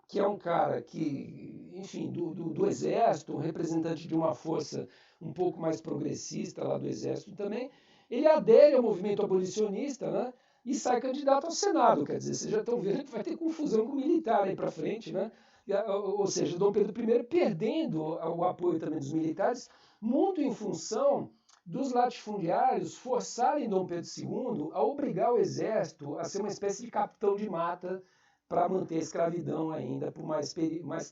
que é um cara que, enfim, do Exército, um representante de uma força um pouco mais progressista lá do Exército também, ele adere ao movimento abolicionista, né? E sai candidato ao Senado. Quer dizer, vocês já estão vendo que vai ter confusão com o militar aí para frente, né? Ou seja, Dom Pedro I perdendo o apoio também dos militares, muito em função dos latifundiários forçarem Dom Pedro II a obrigar o exército a ser uma espécie de capitão de mata para manter a escravidão ainda por mais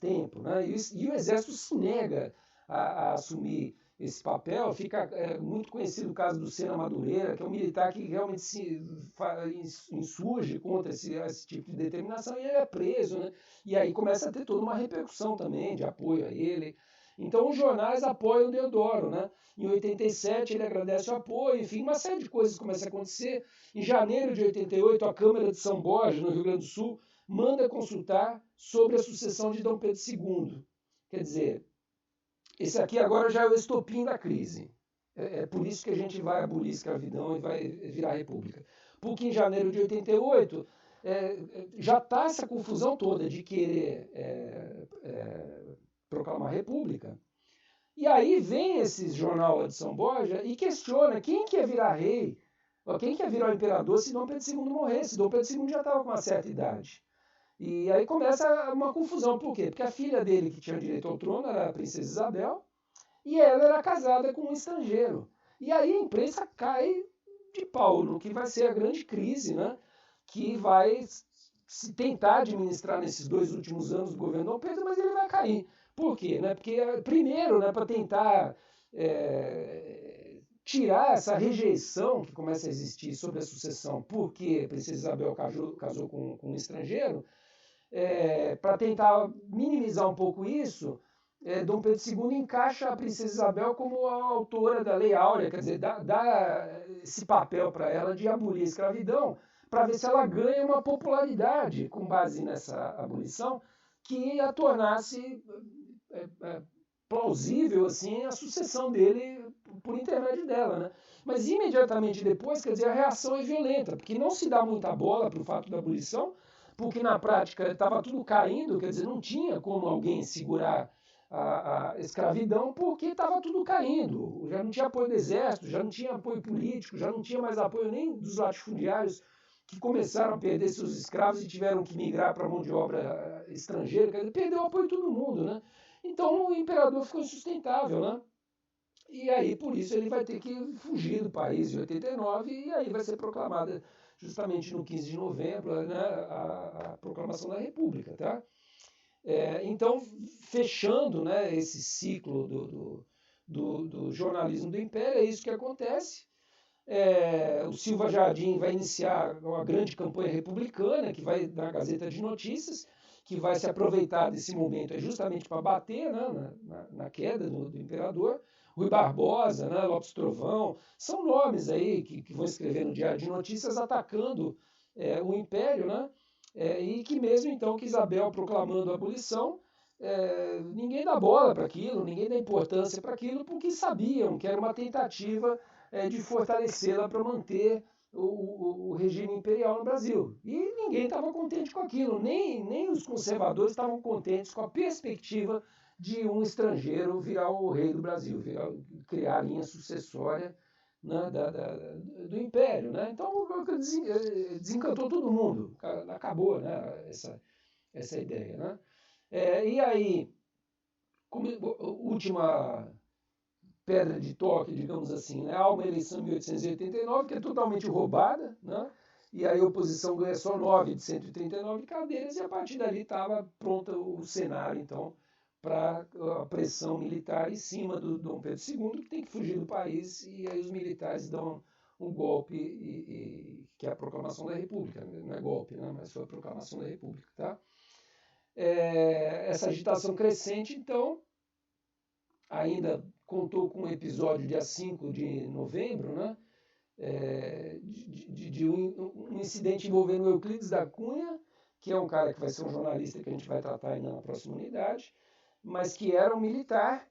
tempo. Né? E o exército se nega a assumir esse papel. Fica muito conhecido o caso do Sena Madureira, que é um militar que realmente se insurge contra esse tipo de determinação, e ele é preso. Né? E aí começa a ter toda uma repercussão também de apoio a ele. Então os jornais apoiam Deodoro. Né? Em 87 ele agradece o apoio, enfim, uma série de coisas começa a acontecer. Em janeiro de 88, a Câmara de São Borja, no Rio Grande do Sul, manda consultar sobre a sucessão de Dom Pedro II. Quer dizer, esse aqui agora já é o estopim da crise. É por isso que a gente vai abolir a escravidão e vai virar república. Porque em janeiro de 88 já está essa confusão toda de querer proclamar república. E aí vem esse jornal de São Borja e questiona quem que ia virar rei, quem que ia virar o imperador se Dom Pedro II morresse. Dom Pedro II já estava com uma certa idade. E aí começa uma confusão. Por quê? Porque a filha dele, que tinha direito ao trono, era a princesa Isabel, e ela era casada com um estrangeiro. E aí a imprensa cai de pau no que vai ser a grande crise, né? que vai se tentar administrar nesses 2 últimos anos do governo Dom Pedro, mas ele vai cair. Por quê? Né? Porque, primeiro, né, para tentar tirar essa rejeição que começa a existir sobre a sucessão, porque a princesa Isabel casou com um estrangeiro, para tentar minimizar um pouco isso, Dom Pedro II encaixa a princesa Isabel como a autora da Lei Áurea, quer dizer, dá esse papel para ela de abolir a escravidão, para ver se ela ganha uma popularidade com base nessa abolição que a tornasse plausível assim a sucessão dele por intermédio dela, né? Mas imediatamente depois, quer dizer, a reação é violenta, porque não se dá muita bola para o fato da abolição, porque na prática estava tudo caindo, quer dizer, não tinha como alguém segurar a escravidão, porque estava tudo caindo. Já não tinha apoio do exército, já não tinha apoio político, já não tinha mais apoio nem dos latifundiários que começaram a perder seus escravos e tiveram que migrar para a mão de obra estrangeira, quer dizer, perdeu o apoio de todo mundo, né? Então o imperador ficou insustentável, né? E aí, por isso, ele vai ter que fugir do país em 89 e aí vai ser proclamada justamente no 15 de novembro, né, a proclamação da República, tá? Então, fechando, né, esse ciclo do jornalismo do Império, é isso que acontece. O Silva Jardim vai iniciar uma grande campanha republicana, que vai na Gazeta de Notícias, que vai se aproveitar desse momento justamente para bater, né, na queda do imperador. Rui Barbosa, né, Lopes Trovão, são nomes aí que vão escrever no Diário de Notícias atacando o Império, né? E que mesmo então que Isabel proclamando a abolição, ninguém dá bola para aquilo, ninguém dá importância para aquilo, porque sabiam que era uma tentativa de fortalecê-la para manter o regime imperial no Brasil. E ninguém estava contente com aquilo, nem os conservadores estavam contentes com a perspectiva de um estrangeiro virar o rei do Brasil, criar a linha sucessória, né, do Império. Né? Então desencantou todo mundo, acabou, né, essa ideia. Né? E aí, como última pedra de toque, digamos assim, né? Há uma eleição em 1889 que é totalmente roubada, né? E aí a oposição ganha só 9 de 139 cadeiras e a partir dali estava pronto o cenário, então, para a pressão militar em cima do Dom Pedro II, que tem que fugir do país, e aí os militares dão um golpe, que é a proclamação da República. Não é golpe, né? Mas foi a proclamação da República. Tá? Essa agitação crescente, então, ainda contou com um episódio dia 5 de novembro, né? De um incidente envolvendo o Euclides da Cunha, que é um cara que vai ser um jornalista que a gente vai tratar ainda na próxima unidade, mas que era um militar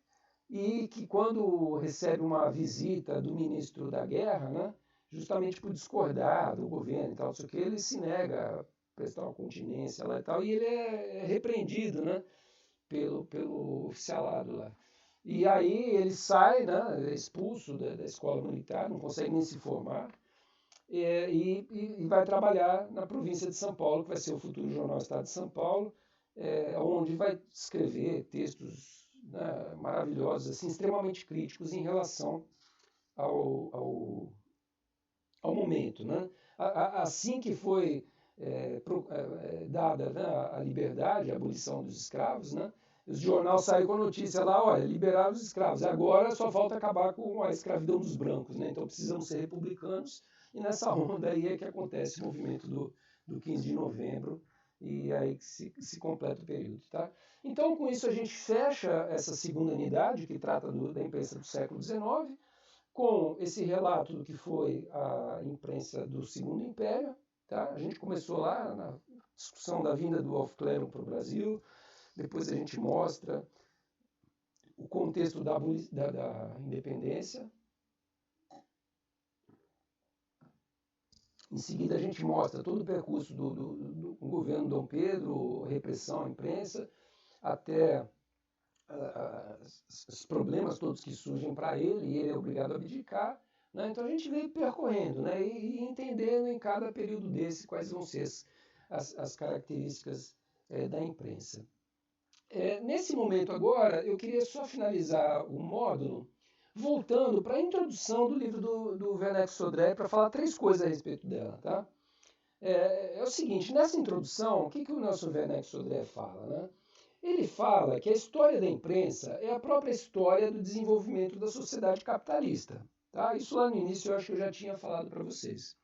e que quando recebe uma visita do ministro da Guerra, né, justamente por discordar do governo e tal, só que ele se nega a prestar uma continência lá e tal, e ele é repreendido, né, pelo oficialado lá. E aí ele sai, né, expulso da escola militar, não consegue nem se formar, e vai trabalhar na província de São Paulo, que vai ser o futuro jornal Estado de São Paulo, onde vai escrever textos, né, maravilhosos, assim, extremamente críticos em relação ao momento. Né? Assim que foi dada, né, a liberdade, a abolição dos escravos, né? Os jornais saem com a notícia lá, olha, liberaram os escravos, agora só falta acabar com a escravidão dos brancos, né? Então precisamos ser republicanos, e nessa onda aí é que acontece o movimento do 15 de novembro, e aí que se completa o período. Tá? Então com isso a gente fecha essa segunda unidade, que trata da imprensa do século XIX, com esse relato do que foi a imprensa do Segundo Império. Tá? A gente começou lá na discussão da vinda do Alf-Clero para o Brasil, depois a gente mostra o contexto da independência. Em seguida a gente mostra todo o percurso do governo Dom Pedro, repressão à imprensa, até os problemas todos que surgem para ele, e ele é obrigado a abdicar. Né? Então a gente veio percorrendo, né? e entendendo em cada período desse quais vão ser as características da imprensa. Nesse momento agora, eu queria só finalizar o módulo voltando para a introdução do livro do Werneck Sodré para falar 3 coisas a respeito dela. Tá? é o seguinte, nessa introdução, o que o Nelson Werneck Sodré fala, né? Ele fala que a história da imprensa é a própria história do desenvolvimento da sociedade capitalista. Tá? Isso lá no início eu acho que eu já tinha falado para vocês.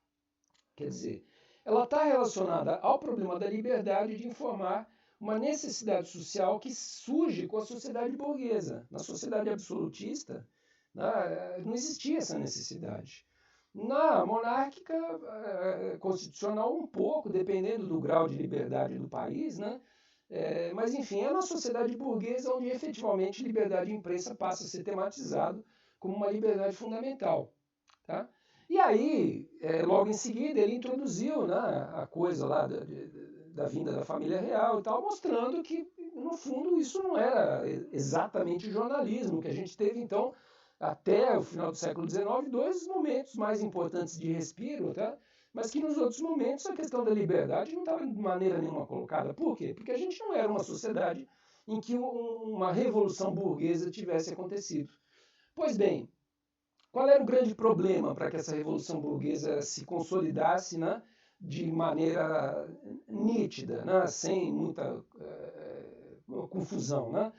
Quer dizer, ela está relacionada ao problema da liberdade de informar, uma necessidade social que surge com a sociedade burguesa. Na sociedade absolutista, né, não existia essa necessidade. Na monárquica constitucional, um pouco, dependendo do grau de liberdade do país, né? Mas, enfim, é na sociedade burguesa onde efetivamente liberdade de imprensa passa a ser tematizado como uma liberdade fundamental. Tá? E aí, logo em seguida, ele introduziu, né, a coisa lá da vinda da família real e tal, mostrando que, no fundo, isso não era exatamente jornalismo, que a gente teve, então, até o final do século XIX, dois momentos mais importantes de respiro, tá? Mas que nos outros momentos a questão da liberdade não estava de maneira nenhuma colocada. Por quê? Porque a gente não era uma sociedade em que uma revolução burguesa tivesse acontecido. Pois bem, qual era o grande problema para que essa revolução burguesa se consolidasse, né, de maneira nítida, né, sem muita confusão? Né?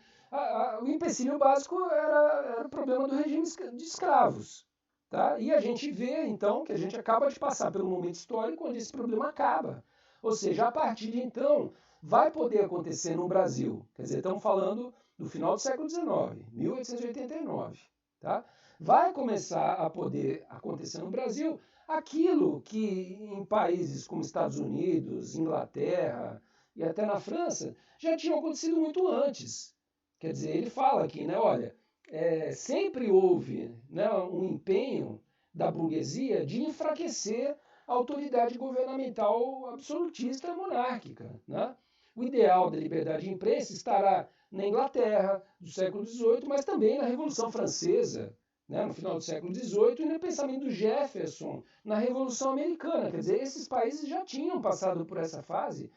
O empecilho básico era o problema do regime de escravos. Tá? E a gente vê, então, que a gente acaba de passar pelo momento histórico onde esse problema acaba. Ou seja, a partir de então, vai poder acontecer no Brasil. Quer dizer, estamos falando do final do século XIX, 1889. Tá? Vai começar a poder acontecer no Brasil aquilo que em países como Estados Unidos, Inglaterra e até na França já tinham acontecido muito antes. Quer dizer, ele fala aqui, né, olha, sempre houve, né, um empenho da burguesia de enfraquecer a autoridade governamental absolutista monárquica. Né? O ideal da liberdade de imprensa estará na Inglaterra do século XVIII, mas também na Revolução Francesa, né, no final do século XVIII, e no pensamento do Jefferson na Revolução Americana. Quer dizer, esses países já tinham passado por essa fase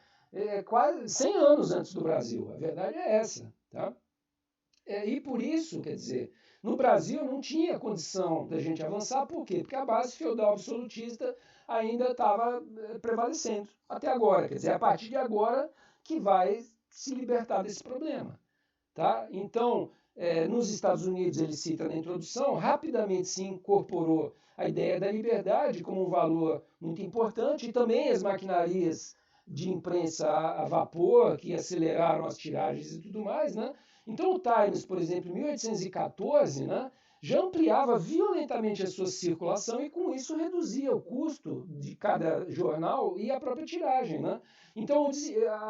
quase 100 anos antes do Brasil. A verdade é essa. Tá? E por isso, quer dizer, no Brasil não tinha condição da gente avançar, por quê? Porque a base feudal absolutista ainda estava prevalecendo até agora. Quer dizer, a partir de agora que vai se libertar desse problema. Tá? Então, nos Estados Unidos, ele cita na introdução, rapidamente se incorporou a ideia da liberdade como um valor muito importante e também as maquinarias de imprensa a vapor, que aceleraram as tiragens e tudo mais. Né? Então, o Times, por exemplo, em 1814, né, já ampliava violentamente a sua circulação e, com isso, reduzia o custo de cada jornal e a própria tiragem. Né? Então,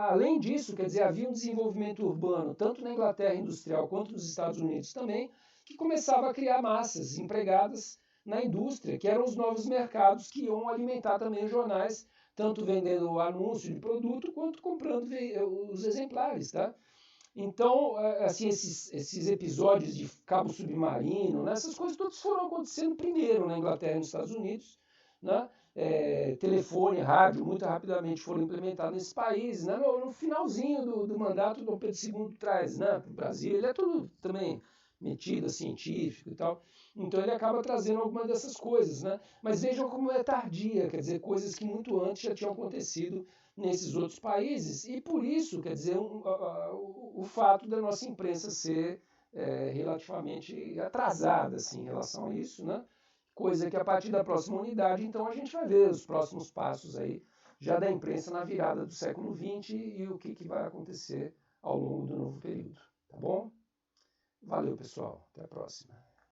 além disso, quer dizer, havia um desenvolvimento urbano, tanto na Inglaterra industrial quanto nos Estados Unidos também, que começava a criar massas empregadas na indústria, que eram os novos mercados que iam alimentar também os jornais, tanto vendendo anúncio de produto quanto comprando os exemplares. Tá? Então, assim, esses episódios de cabo submarino, né, essas coisas todas foram acontecendo primeiro na Inglaterra e nos Estados Unidos. Né? Telefone, rádio, muito rapidamente foram implementados nesses países. Né? No finalzinho do mandato do Dom Pedro II traz, né, para o Brasil. Ele é tudo também metido a científico e tal. Então ele acaba trazendo algumas dessas coisas. Né? Mas vejam como é tardia, quer dizer, coisas que muito antes já tinham acontecido nesses outros países, e por isso, quer dizer, o fato da nossa imprensa ser relativamente atrasada assim, em relação a isso, né? Coisa que a partir da próxima unidade, então, a gente vai ver os próximos passos aí, já da imprensa na virada do século XX e o que vai acontecer ao longo do novo período. Tá bom? Valeu, pessoal. Até a próxima.